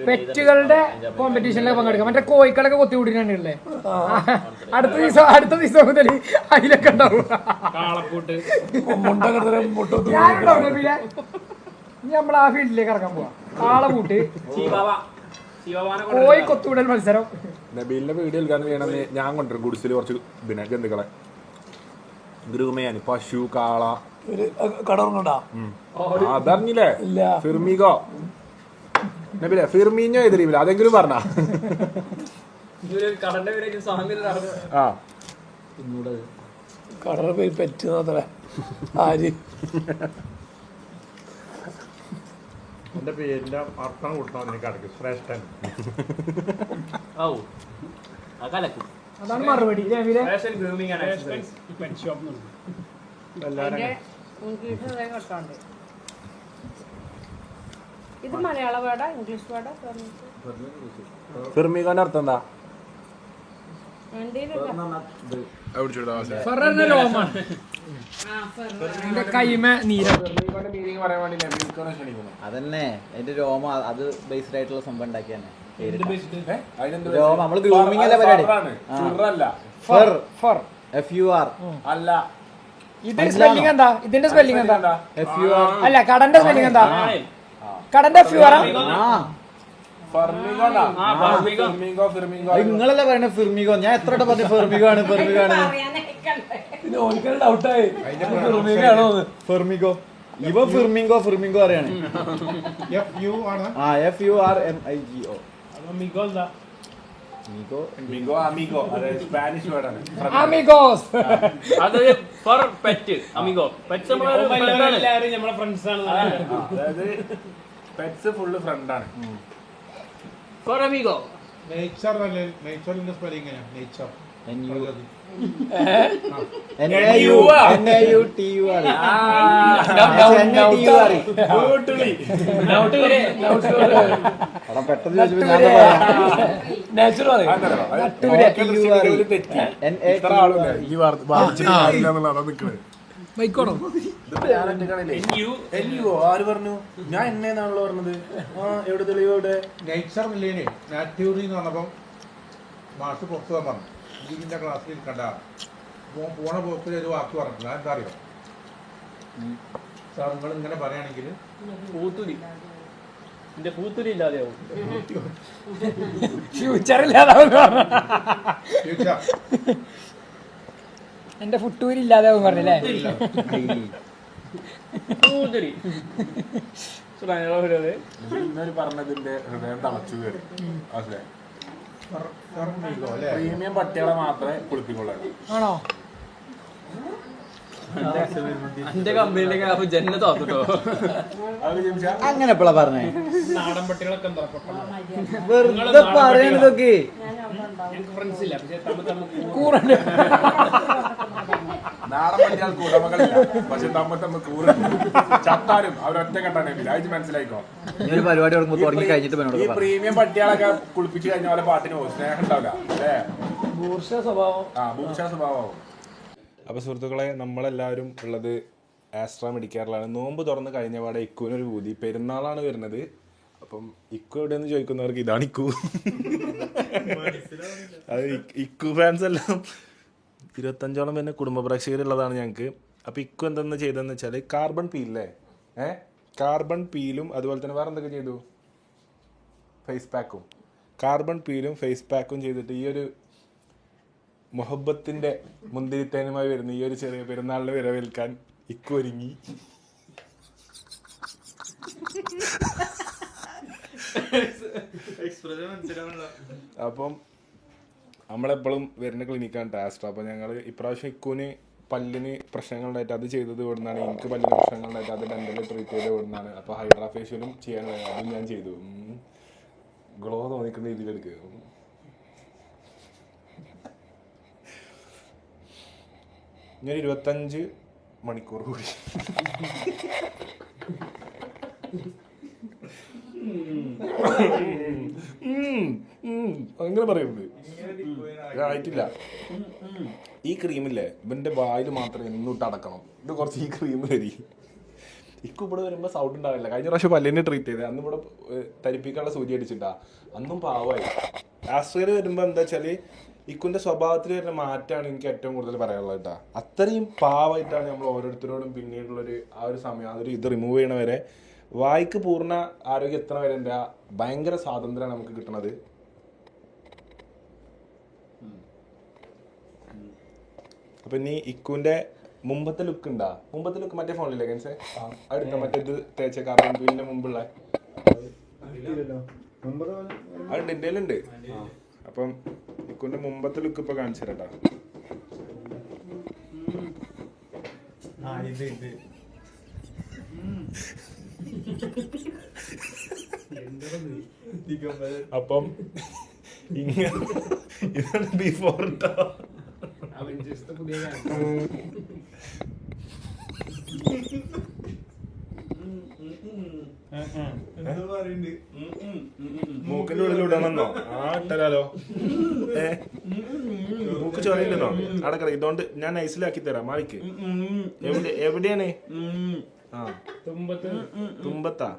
പെറ്റുകളുടെ കോമ്പറ്റീഷനിലൊക്കെ പങ്കെടുക്കാം. മറ്റേ കോഴിക്കളൊക്കെ കൊത്തിക്കൂട്ടിട്ടുണ്ടല്ലേ? അടുത്ത ദിവസം മുതൽ അതിലൊക്കെ ഉണ്ടാവും. ഇനി നമ്മൾ ആ ഫീൽഡിലേക്ക് ഇറങ്ങാൻ പോവാം. കാളപൂട്ട്, കോഴി കൊത്തുകൂടൽ മത്സരം. നബീലിന്റെ വീഡിയോ എടുക്കാൻ വേണമെന്ന് ഞാൻ കൊണ്ടുവരും. ഗുഡ്സിൽ കുറച്ച് പിന്നെ ജന്തുക്കളെ ഗ്രൂമയാന്, പശു, കാള. കടറുന്നുണ്ടാ അതറിഞ്ഞില്ലേ? ഫിർമിഗോ നബിലെ ഫിർമീഞ്ഞോ ഏത് ടീമില്ല? അതെങ്കിലും പറഞ്ഞ കടറ പോയി പറ്റുന്നത്ര ആര് എന്റെ പേരിന്റെ അർത്ഥം കൊടുത്താൽ കിടക്കും. ശ്രേഷ്ഠൻ. അതാണ് മറുപടി. ഇത് മലയാള വേർഡാ, ഇംഗ്ലീഷ് വേർഡാ? ഫിർമിഗോന്റെ അർത്ഥം എന്താ? അതന്നെ അതിന്റെ രോമം, അത് ബേസ്ഡ് ആയിട്ടുള്ള സംഭവം ഉണ്ടാക്കിയാണ്. രോമം നമ്മള് ഗ്രൂമിംഗ് അല്ല പരിപാടി. അല്ല ഇതിന്റെ സ്പെല്ലിംഗ് എന്താ? ഇതിന്റെ സ്പെല്ലിംഗ് എന്താ? അല്ല കടന്റെ സ്പെല്ലിംഗ് എന്താ? കടന്റെ FUR നിങ്ങളല്ലേ പറയണേ ഫിർമിഗോ, ഞാൻ എത്ര പറഞ്ഞ ഫെർമിഗോ ആണ് ഫെർമിഗോ ആണ്. പിന്നെ ഓനിക്കൊരു ഡൗട്ടായി ഫെർമിഗോ. ഇവ ഫിർമിഗോ ഫിർമിഗോ അറിയാണ്. FU ആണ്. ആ FURMIGO. സ്പാനിഷ് വേർഡാണ്. അമിഗോസ്. അത് ഫോർ പെറ്റ് അമിഗോ. പെറ്റ്സ് നമ്മളെ ഫ്രണ്ട്സ് ആണ്. അതായത് പെറ്റ്സ് ഫുള്ള് ഫ്രണ്ടാണ്. For amigo. നേച്ചർ അല്ലേ, നേച്ചറിന്റെ സ്പെല്ലിംഗ് എങ്ങനെയാ? Nature NAUTUR. പെട്ടെന്ന് നാച്ചുറൽ പറയും. ബൈക്കോടോ ആര് പറഞ്ഞു? ഞാൻ എന്നെന്നാണല്ലോ പറഞ്ഞത്. എവിടെ തെളിയോടെ? നേച്ചർ ഇല്ലേനെ നാറ്റ്യൂറി എന്ന് പറഞ്ഞപ്പം മാഷ് പുറത്തു പോകാൻ പറഞ്ഞു. ഇതിന്റെ ക്ലാസ്സിൽ കണ്ട പോണ പോക്കിൽ ഒരു വാക്ക് പറഞ്ഞിട്ടില്ല. എന്താ അറിയോ സാർ, നിങ്ങൾ ഇങ്ങനെ പറയുകയാണെങ്കിൽ പൂത്തുരി എന്റെ പൂത്തുരി ഇല്ലാതെയാവും. ഫ്യൂച്ചറില്ലാതാവും. ഫ്യൂച്ചർ എന്റെ ഫുട്ടൂരില്ലാതാവും പറഞ്ഞല്ലേ? പൂത്തുരി ഇന്നൊരു പറഞ്ഞതിന്റെ ഹൃദയം തളച്ചു കയറി. അതെ, ഫെർമിഗോ അല്ലേ? പ്രീമിയം പട്ടികളെ മാത്രമേ കുളിപ്പിക്കൊള്ളൂ. ആണോ? എന്റെ കമ്പനിയിലേക്ക് അപ്പൊ ജന്ന തോന്നിട്ടോ. അങ്ങനെ എപ്പോഴാ പറഞ്ഞേ? നാടൻ പട്ടികളൊക്കെ എന്താ വെറുതെ പറയണതൊക്കെ. ഫ്രണ്ട്സ് ഇല്ല, പക്ഷെ കൂറുണ്ട്. നാടൻ പട്ടികൾക്ക് ഉടമകളില്ല, പക്ഷെ തമ്മിൽ കൂറുണ്ട്. ചത്താരും അവരൊറ്റ കെട്ടാണ്. വിലാജ് മനസ്സിലായിക്കോ. ഒരു പരിപാടി തുടങ്ങി കഴിഞ്ഞിട്ട് ഈ പ്രീമിയം പട്ടികളൊക്കെ കുളിപ്പിച്ച് കഴിഞ്ഞ പോലെ പാട്ടിന് പോകും. സ്നേഹം ഉണ്ടാവില്ല അല്ലേ? ബൂർഷ സ്വഭാവം. ഭൂഷ സ്വഭാവമാവും. അപ്പൊ സുഹൃത്തുക്കളെ, നമ്മളെല്ലാവരും ഉള്ളത് ആസ്ട്ര മെഡിക്കാറിലാണ്. നോമ്പ് തുറന്ന് കഴിഞ്ഞ പാടെ ഇക്കുവിനൊരു പൂതി. പെരുന്നാളാണ് വരുന്നത്. അപ്പം ഇക്കു എവിടെയെന്ന് ചോദിക്കുന്നവർക്ക് ഇതാണ് ഇക്കു. അത് ഇക്കു ഫാൻസ് എല്ലാം 25ഓളം പിന്നെ കുടുംബ പ്രേക്ഷകരുള്ളതാണ് ഞങ്ങൾക്ക്. അപ്പോൾ ഇക്കു എന്തെന്ന് ചെയ്തതെന്ന് വെച്ചാൽ കാർബൺ പീലല്ലേ, കാർബൺ പീലും അതുപോലെ തന്നെ വേറെ എന്തൊക്കെ ചെയ്തു? ഫേസ് പാക്കും. കാർബൺ പീലും ഫേസ് പാക്കും ചെയ്തിട്ട് ഈ ഒരു മുഹബത്തിന്റെ മുന്തിരിത്തേനുമായി വരുന്ന ഈ ഒരു ചെറിയ പെരുന്നാളിനെ വരവേൽക്കാൻ ഇക്കു ഒരുങ്ങി. അപ്പം നമ്മളെപ്പോഴും വരുന്ന ക്ലിനിക്കാണ് ടാസ്ട്ര. അപ്പോൾ ഞങ്ങൾ ഇപ്രാവശ്യം ഇക്കുവിന് പല്ലിന് പ്രശ്നങ്ങളുണ്ടായിട്ട് അത് ചെയ്തത് ഇവിടുന്നാണ്. എനിക്ക് പല്ലിന് പ്രശ്നങ്ങളുണ്ടായിട്ട് അത് ഡെന്റൽ ട്രീറ്റ് ചെയ്ത് ഇവിടുന്നാണ്. അപ്പോൾ ഹൈഡ്രാ ഫേഷ്യലും ചെയ്യാൻ അതും ഞാൻ ചെയ്തു. ഗ്ലോ തോന്നിക്കുന്ന രീതിയിലെടുക്കുക. ഞാൻ 25 മണിക്കൂർ കൂടി അങ്ങനെ പറയുന്നത് ആയിട്ടില്ല. ഈ ക്രീമില്ലേ ഇവന്റെ വായിൽ മാത്രം എന്നിട്ട് അടക്കണം. ഇത് കുറച്ച് ഈ ക്രീം തരി. ഇക്കു ഇവിടെ വരുമ്പോൾ സൗണ്ട് ഉണ്ടാവില്ല. കഴിഞ്ഞ പ്രാവശ്യം പല്ലിനെ ട്രീറ്റ് ചെയ്തത് അന്ന് ഇവിടെ തരിപ്പിക്കാനുള്ള സൂചി അടിച്ചിട്ടാ. അന്നും പാവമായി. ആസ്ട്രേലിയ വരുമ്പോൾ എന്താ വെച്ചാൽ ഇക്കുന്റെ സ്വഭാവത്തിൽ വരുന്ന മാറ്റമാണ് എനിക്ക് ഏറ്റവും കൂടുതൽ പറയാനുള്ളത് കേട്ടോ. അത്രയും പാവമായിട്ടാണ് നമ്മൾ ഓരോരുത്തരോടും പിന്നീടുള്ളൊരു ആ ഒരു സമയം അതൊരു ഇത് റിമൂവ് ചെയ്യണ വരെ വായിക്ക് പൂർണ്ണ ആരോഗ്യം എത്തണ വരെ എന്താ ഭയങ്കര സ്വാതന്ത്ര്യമാണ് നമുക്ക് കിട്ടണത്. അപ്പൊ ഇനി ഇക്കുന്റെ മുമ്പത്തെ ലുക്ക് ഉണ്ടാ? മുമ്പത്തെ ലുക്ക് മറ്റേ ഫോണിലില്ലേ കൻസേ? അടുത്ത മറ്റേത് തേച്ച കാർബൺ പീലിന്റെ മുമ്പുള്ള അതുണ്ട്, എൻ്റെ ഉണ്ട്. അപ്പം ഇക്കുന്റെ മുമ്പത്തെ ലുക്ക് ഇപ്പൊ കാണിച്ചു തരട്ടാ. അപ്പം ഇങ്ങനെ ബിഫോർ മൂക്കിന്റെ ഉള്ളിൽ ഇടണമെന്നോ? ഇട്ടരാലോ. മൂക്ക് ചൊലയില്ലെന്നോ? അടക്കറ ഇതുകൊണ്ട് ഞാൻ നൈസിലാക്കി തരാം. മാറിക്ക്. എവിടെയാണ്? തുമ്പത്താ?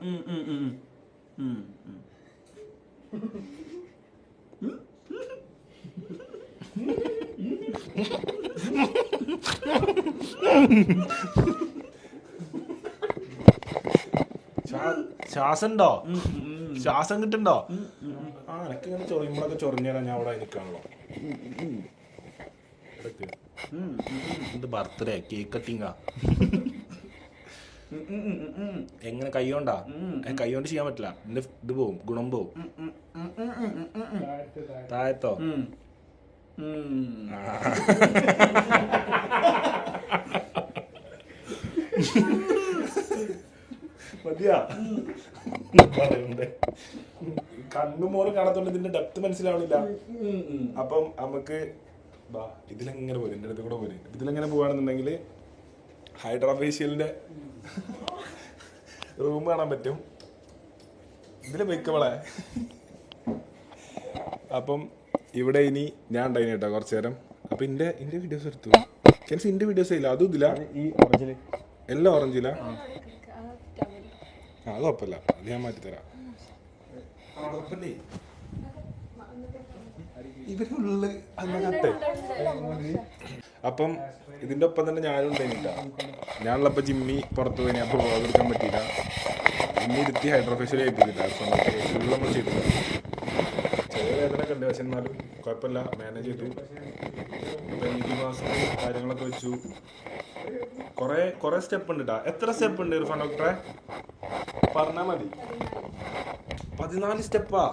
ശ്വാസം ഉണ്ടോ? ശ്വാസം കിട്ടുണ്ടോ? എനിക്ക് ഇങ്ങനെ ചൊറിയുമ്പോഴൊക്കെ ചൊറിഞ്ഞു തരാൻ ഞാൻ അവിടെ നിൽക്കാണല്ലോ. ഇത് ബർത്ത്ഡേ കേക്ക് കട്ടിങ്ങാ. എങ്ങനെ കൈകൊണ്ടാ? കൈകൊണ്ട് ചെയ്യാൻ പറ്റില്ല, ഇത് പോവും, ഗുണം പോവും. താഴത്തോ? മതിയാ പറയണ്ടേ? കണ്ണു മോറ് കാണാത്തോണ്ട് ഇതിന്റെ ഡെപ്ത് മനസ്സിലാവണില്ല. അപ്പം നമുക്ക് ഇതിലെങ്ങനെ പോരും, എൻ്റെ അടുത്ത് കൂടെ പോരും. ഇതിലെങ്ങനെ പോവാണെന്നുണ്ടെങ്കിൽ ഹൈഡ്രാ ഫേഷ്യലിന്റെ റൂം കാണാൻ പറ്റും. ഇതില് വെക്കവളെ. അപ്പം ഇവിടെ ഇനി ഞാൻ ഉണ്ടായിന് കേട്ടോ കുറച്ചു നേരം. അപ്പൊ എന്റെ വീഡിയോസ് എടുത്തു. എന്റെ വീഡിയോസ് ഇല്ല, അതും ഇതില്ല, എല്ലാം ഓറഞ്ചില്ല. അത് കുഴപ്പമില്ല, അത് ഞാൻ മാറ്റിത്തരാം. ഇവരുള്ള അന്നകത്തെ. അപ്പം ഇതിന്റെ ഒപ്പം തന്നെ ഞാനും ഉണ്ടായില്ല. ഞാനുള്ളപ്പോ ജിമ്മി പുറത്തു പോയി, അപ്പൊ വ്ളോഗ് എടുക്കാൻ പറ്റിയില്ല. ജിമ്മി ഇരുത്തി ഹൈഡ്രാ ഫേഷ്യൽ ചെയ്യിപ്പിച്ചില്ല, നമ്മൾ ചെയ്തില്ല. ചെറിയ വേദനയൊക്കെ ഉണ്ട്, പക്ഷെ എന്നാലും കുഴപ്പമില്ല, മാനേജ് ചെയ്തു. ഇപ്പൊ എനിക്ക് മാസം കാര്യങ്ങളൊക്കെ വെച്ചു. കുറെ സ്റ്റെപ്പ് ഉണ്ട് കേട്ടോ. എത്ര സ്റ്റെപ്പ് ഉണ്ട് ഇർഫാൻ ഡോക്ടറെ? പറഞ്ഞാൽ മതി. 14 സ്റ്റെപ്പാ.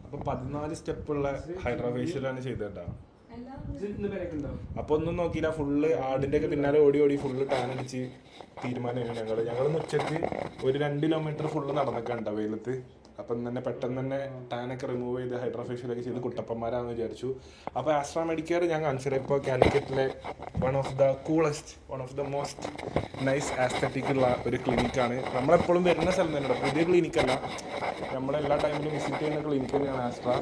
അപ്പൊ 14 സ്റ്റെപ്പുള്ള ഹൈഡ്രാ ഫേഷ്യലാണ് ചെയ്തേട്ടാ. അപ്പൊ ഒന്നും നോക്കിയില്ല, ഫുള്ള് ആടിന്റെ ഒക്കെ പിന്നാലെ ഓടി ഫുള്ള് ടാൻ അടിച്ച് തീരുമാനമായിരുന്നു ഞങ്ങളൊന്ന് ഉച്ചക്ക് ഒരു 2 കിലോമീറ്റർ ഫുള്ള് നടന്നൊക്കെ വെയിലത്ത്. അപ്പം തന്നെ പെട്ടെന്ന് തന്നെ ടാനൊക്കെ റിമൂവ് ചെയ്ത് ഹൈഡ്രാ ഫേഷ്യലൊക്കെ ചെയ്ത് കുട്ടപ്പന്മാരാന്ന് വിചാരിച്ചു. അപ്പോൾ ആസ്ട്രാ മെഡിക്കെയർ ഞാൻ കാണിച്ചത് ഇപ്പോൾ കാലിക്കറ്റിലെ one of the most nice aesthetic ഉള്ള ഒരു ക്ലിനിക്കാണ്. നമ്മളെപ്പോഴും വരുന്ന സ്ഥലം തന്നെയാണ്, പുതിയ ക്ലിനിക്കല്ല, നമ്മളെല്ലാ ടൈമിലും വിസിറ്റ് ചെയ്യുന്ന ക്ലിനിക്ക് തന്നെയാണ് ആസ്ട്രാ.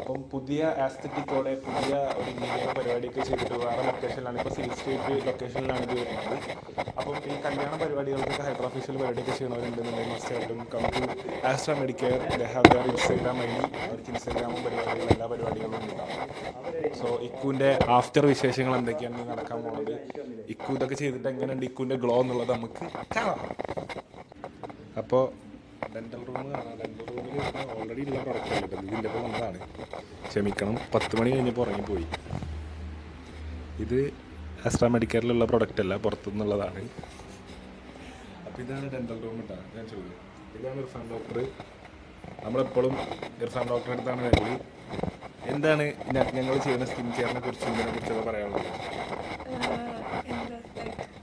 അപ്പം പുതിയ ആസ്തറ്റിക്കോടെ പുതിയ ഒരു ഇന്ത്യയുടെ പരിപാടിയൊക്കെ ചെയ്തിട്ട് വേറെ ലൊക്കേഷനിലാണ്, ഇപ്പോൾ സിൽക്ക് സ്ട്രീറ്റ് ലൊക്കേഷനിലാണ് ഇത് വരുന്നത്. അപ്പം ഈ കല്യാണ പരിപാടികൾക്കൊക്കെ ഹൈഡ്രാ ഫേഷ്യൽ പരിപാടിയൊക്കെ ചെയ്യണവരുണ്ടെന്നുണ്ടെങ്കിൽ മസ്റ്റായിട്ടും come to Astra Medicare. They have their Instagram I D. അവർക്ക് ഇൻസ്റ്റാഗ്രാമും പരിപാടികളും എല്ലാ പരിപാടികളും ഉണ്ടാവും. സോ ഇക്കുവിൻ്റെ ആഫ്റ്റർ വിശേഷങ്ങൾ എന്തൊക്കെയാണ് നടക്കാൻ പോകുന്നത്, ഇക്കു ഇതൊക്കെ ചെയ്തിട്ട് എങ്ങനെയുണ്ട് ഇക്കുവിൻ്റെ ഗ്ലോ എന്നുള്ളത് നമുക്ക് കാണാം. അപ്പോൾ ഡെൻ്റൽ റൂം കാണാം. ഡെൻ്റൽ റൂമിൽ ഓൾറെഡി ഉള്ള പ്രൊഡക്റ്റ് അല്ലേ, ഇതിൻ്റെ ഇപ്പോൾ വന്നതാണ്, ക്ഷമിക്കണം. 10 മണി കഴിഞ്ഞപ്പോൾ ഉറങ്ങിപ്പോയി. ഇത് ആസ്ട്രാ മെഡിക്കെയറിലുള്ള പ്രൊഡക്റ്റ് അല്ല, പുറത്തുനിന്നുള്ളതാണ്. അപ്പോൾ ഇതാണ് ഡെൻ്റൽ റൂം കേട്ടോ. ഞാൻ ചോദിക്കും, ഇതാണ് ഇർഫാൻ ഡോക്ടർ. നമ്മളെപ്പോഴും ഇർഫാൻ ഡോക്ടറെ അടുത്താണ് വരല്. എന്താണ് ഞങ്ങൾ ചെയ്യുന്ന സ്കിൻ കെയറിനെ കുറിച്ചും ഇതിനെ കുറിച്ചൊക്കെ പറയാനുള്ളത്?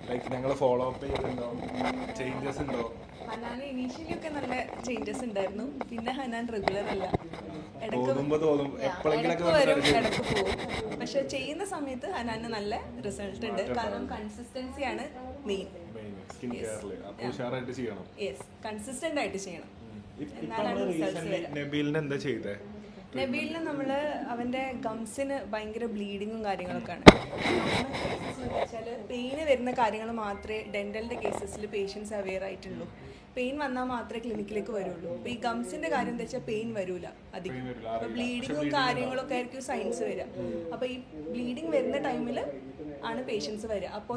ലൈക്ക് ഞങ്ങൾ ഫോളോ അപ്പ് ചെയ്തിട്ടുണ്ടോ, ചേഞ്ചസ് ഉണ്ടോ? ഹനാൻ ഇനീഷ്യലി ഒക്കെ നല്ല ചേഞ്ചസ് ഉണ്ടായിരുന്നു, പിന്നെ ഹനാൻ റെഗുലർ അല്ല, ഇടയ്ക്ക് വരും ഇടയ്ക്ക് പോകും. പക്ഷെ ചെയ്യുന്ന സമയത്ത് ഹനാന് നല്ല റിസൾട്ട് ഉണ്ട്, കാരണം കൺസിസ്റ്റൻസിയാണ് മെയിൻ. യെസ്, കൺസിസ്റ്റന്റ് ആയിട്ട് ചെയ്യണം, എന്നാലാണ് റിസൾട്ട്സ് വരിക. നബീലിന് നമ്മൾ അവൻ്റെ ഗംസിന് ഭയങ്കര ബ്ലീഡിങ്ങും കാര്യങ്ങളൊക്കെയാണ്. വെച്ചാൽ പെയിന് വരുന്ന കാര്യങ്ങൾ മാത്രമേ ഡെൻ്റലിൻ്റെ കേസസിൽ പേഷ്യൻസ് അവെയർ ആയിട്ടുള്ളൂ. പെയിൻ വന്നാൽ മാത്രമേ ക്ലിനിക്കിലേക്ക് വരുള്ളൂ. അപ്പോൾ ഈ ഗംസിൻ്റെ കാര്യം എന്താ വെച്ചാൽ പെയിൻ വരില്ല അധികം. അപ്പോൾ ബ്ലീഡിങ്ങും കാര്യങ്ങളൊക്കെ ആയിരിക്കും സൈൻസ് വരിക. അപ്പോൾ ഈ ബ്ലീഡിങ് വരുന്ന ടൈമിൽ ആണ് പേഷ്യൻസ് വരിക. അപ്പോൾ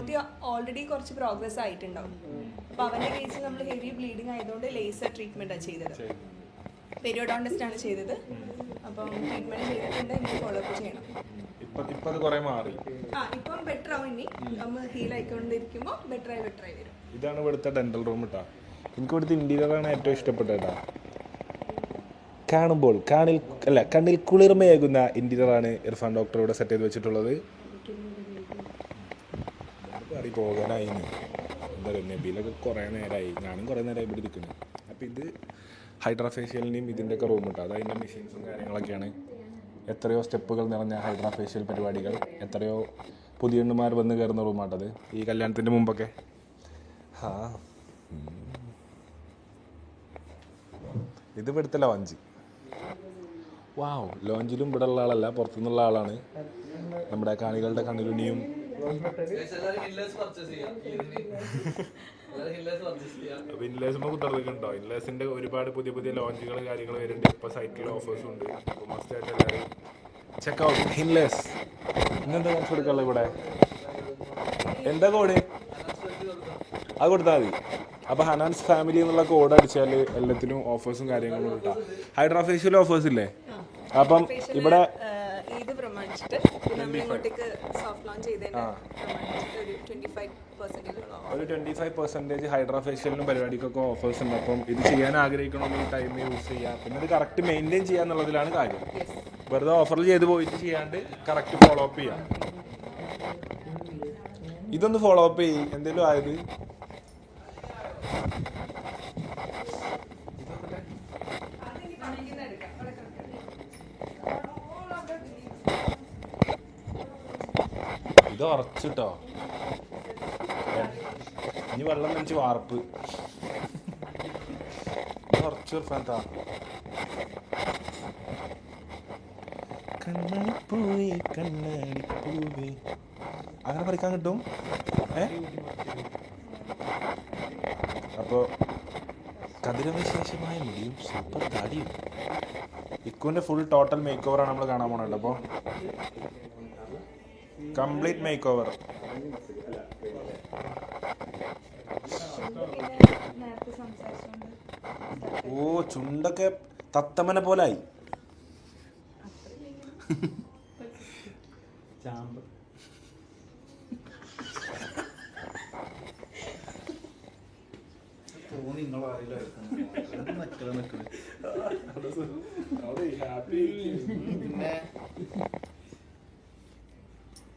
ഓൾറെഡി കുറച്ച് പ്രോഗ്രസ് ആയിട്ടുണ്ടാവും. അപ്പോൾ അവൻ്റെ കേസിൽ നമ്മൾ ഹെവി ബ്ലീഡിങ് ആയതുകൊണ്ട് ലേസർ ട്രീറ്റ്മെൻറ്റാണ് ചെയ്തത്, പെരിയോഡോണ്ടിസ്റ്റ് ആണ് ചെയ്തത്. അപ്പം ട്രീറ്റ്മെന്റ് ചെയ്തിട്ടുണ്ട്, ഇനി ഫോളോ അപ്പ് ചെയ്യണം. ഇപ്പം ബെറ്റർ ആവും, ഇനി നമ്മൾ ഹീൽ ആയിക്കൊണ്ടിരിക്കുമ്പോൾ ബെറ്റർ ആയി വരും. ഇതാണ് ഇവിടുത്തെ ഡെന്റൽ റൂം കേട്ടോ. എനിക്ക് ഇവിടുത്തെ ഇന്റീരിയറാണ് ഏറ്റവും ഇഷ്ടപ്പെട്ടത് കേട്ടോ. കാണുമ്പോൾ കണ്ണിൽ കുളിർമയേകുന്ന ഇന്റീരിയറാണ് ഇർഫാൻ ഡോക്ടർ ഇവിടെ സെറ്റ് ചെയ്ത് വെച്ചിട്ടുള്ളത്. പോകാനായി എന്താ പറയുക, നബീലൊക്കെ കുറേ നേരമായി, ഞാനും കുറേ നേരമായി ഇവിടെ ഇരിക്കുന്നു. അപ്പം ഇത് ഹൈഡ്രാ ഫേഷ്യലിൻ്റെയും ഇതിൻ്റെയൊക്കെ റൂം കിട്ടും. അത് അതിൻ്റെ മെഷീൻസും കാര്യങ്ങളൊക്കെയാണ്. എത്രയോ സ്റ്റെപ്പുകൾ നിറഞ്ഞ ഹൈഡ്രാ ഫേഷ്യൽ പരിപാടികൾ, എത്രയോ പുതിയണ്ണുമാർ വന്ന് കയറുന്ന റൂമാട്ടത് ഈ കല്യാണത്തിൻ്റെ മുമ്പൊക്കെ. ഇത് ഇവിടുത്തെ ലോഞ്ച്. വാവ്, ലോഞ്ചിലും ഇവിടെ ഉള്ള ആളല്ല, പുറത്തുനിന്നുള്ള ആളാണ്. നമ്മുടെ കാണികളുടെ കണ്ണിലുണിയും കുത്തർക്കുണ്ടോ. ഇൻലേഴ്സിന്റെ ഒരുപാട് പുതിയ ലോഞ്ചുകൾ കാര്യങ്ങൾ വരുന്നുണ്ട്. ഇപ്പോൾ സൈറ്റിൽ ഓഫേഴ്സും ഉണ്ട്. അപ്പോൾ മസ്റ്റായിട്ട് എല്ലാവരും ചെക്ക് ഔട്ട് ഹിൻലെസ്. ഇന്നെന്താ കാണിച്ചു കൊടുക്കാനുള്ളത് ഇവിടെ? എന്താ കോഡ്? അത് കൊടുത്താൽ മതി. അപ്പോൾ ഹനാൻസ് ഫാമിലി എന്നുള്ള കോഡ് അടിച്ചാൽ എല്ലാത്തിനും ഓഫേഴ്സും കാര്യങ്ങളും കിട്ടാം. ഹൈഡ്രാ ഫേഷ്യൽ ഓഫേഴ്സ് ഇല്ലേ? അപ്പം ഇവിടെ ഇത് പ്രമാണിച്ചിട്ട് നമ്മൾ ഇങ്ങോട്ടേക്ക് സോഫ്റ്റ് ലോഞ്ച് ചെയ്തതിന് ഒരു 25% ഹൈഡ്രാ ഫേഷ്യലിനും പരിപാടിക്കൊക്കെ ഓഫേഴ്സ് ഉണ്ട്. അപ്പം ഇത് ചെയ്യാൻ ആഗ്രഹിക്കണമെങ്കിൽ ഈ ടൈം യൂസ് ചെയ്യാം. പിന്നെ ഇത് കറക്റ്റ് മെയിൻറ്റെയിൻ ചെയ്യുക എന്നുള്ളതിലാണ് കാര്യം. വെറുതെ ഓഫറിൽ ചെയ്ത് പോയിട്ട് ചെയ്യാണ്ട് കറക്റ്റ് ഫോളോ അപ്പ് ചെയ്യാം. ഇതൊന്ന് ഫോളോ അപ്പ് ചെയ്യും. എന്തെങ്കിലും ആയത് ഇത് ഉറച്ചിട്ടോ. ഇനി വെള്ളം നനച്ച് വാർപ്പ് ഉറച്ചു ഫാൻതാ. കണ്ണാടിപ്പൂവേ കണ്ണാടിപ്പൂവേ അങ്ങനെ പറിക്കാൻ കിട്ടും. അപ്പോൾ കതിരവിശേഷമായ മുടിയും സൂപ്പർ താടിയും ഇക്കുവിൻ്റെ ഫുൾ ടോട്ടൽ മേക്ക് ഓവറാണ് നമ്മൾ കാണാൻ പോകുന്നത്. അപ്പോൾ കംപ്ലീറ്റ് മേക്ക് ഓവർ. ഓ ചുണ്ടൊക്കെ തത്തമ്മനെ പോലായി.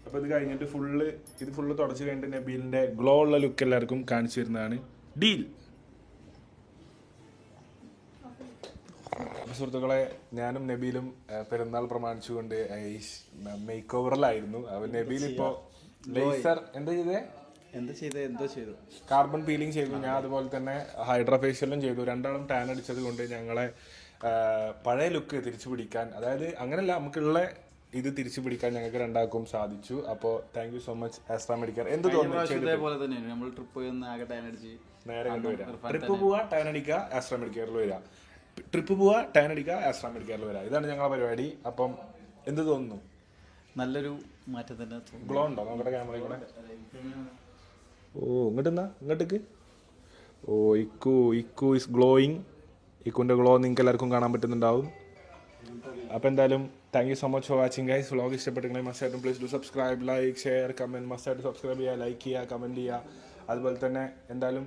അപ്പോൾ ഇത് കഴിഞ്ഞിട്ട് ഇത് ഫുള്ള് തുടച്ച് കഴിഞ്ഞിട്ട് നബീലിൻ്റെ ഗ്ലോ ഉള്ള ലുക്ക് എല്ലാവർക്കും കാണിച്ചു തരുന്നതാണ് ഡീൽ. സുഹൃത്തുക്കളെ, ഞാനും നബീലും പെരുന്നാൾ പ്രമാണിച്ചുകൊണ്ട് മേക്ക് ഓവറിലായിരുന്നു. അപ്പോൾ നബീൽ ഇപ്പോൾ ലേസർ എന്തോ ചെയ്തു കാർബൺ പീലിംഗ് ചെയ്തു. ഞാൻ അതുപോലെ തന്നെ ഹൈഡ്രാ ഫേഷ്യലും ചെയ്തു. രണ്ടാളും ടാൻ അടിച്ചത് കൊണ്ട് ഞങ്ങളെ പഴയ ലുക്ക് തിരിച്ചു പിടിക്കാൻ, അതായത് അങ്ങനെയല്ല, നമുക്കുള്ള ഇത് തിരിച്ചു പിടിക്കാൻ ഞങ്ങൾക്ക് രണ്ടാൾക്കും സാധിച്ചു. അപ്പോൾ താങ്ക് യു സോ മച്ച് ആസ്ട്രാ മെഡിക്കർ. എന്ത് തോന്നുന്നു? നേരെ കൊണ്ടുവരാം. ട്രിപ്പ് പോവുക, ടാൻ അടിക്കുക, ആസ്ട്രാ മെഡിക്കറിൽ വരിക. ട്രിപ്പ് പോവുക, ടാൻ അടിക്കുക, ആസ്ട്രാ മെഡിക്കറിൽ വരിക. ഇതാണ് ഞങ്ങളുടെ പരിപാടി. അപ്പം എന്ത് തോന്നുന്നു? നല്ലൊരു മാറ്റം തന്നെ. ഗ്ലോ ഉണ്ടോ? നോക്കട്ടെ ക്യാമറയിൽ കൂടെ. ഓ ഇങ്ങോട്ടേക്ക്. ഓ ഇക്കു ഇസ് ഗ്ലോയിങ്. ഇക്കുൻ്റെ ഗ്ലോ നിങ്ങൾക്ക് എല്ലാവർക്കും കാണാൻ പറ്റുന്നുണ്ടാവും. അപ്പോൾ എന്തായാലും thank you so much for watching guys. Vlog ഇഷ്ടപ്പെട്ടെങ്കിൽ മസ്റ്റായിട്ടും please do subscribe, like, share, comment. മസ്റ്റായിട്ട് സബ്സ്ക്രൈബ് ചെയ്യുക, ലൈക്ക് ചെയ്യുക, കമൻറ്റ് ചെയ്യുക. അതുപോലെ തന്നെ എന്തായാലും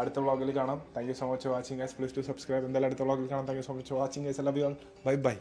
അടുത്ത വ്ളോഗിൽ കാണാം. Thank you so much for watching guys. Please do subscribe. എന്തായാലും അടുത്ത വ്ളോഗിൽ കാണാം. Thank you so much for watching guys. Love you all. Bye bye.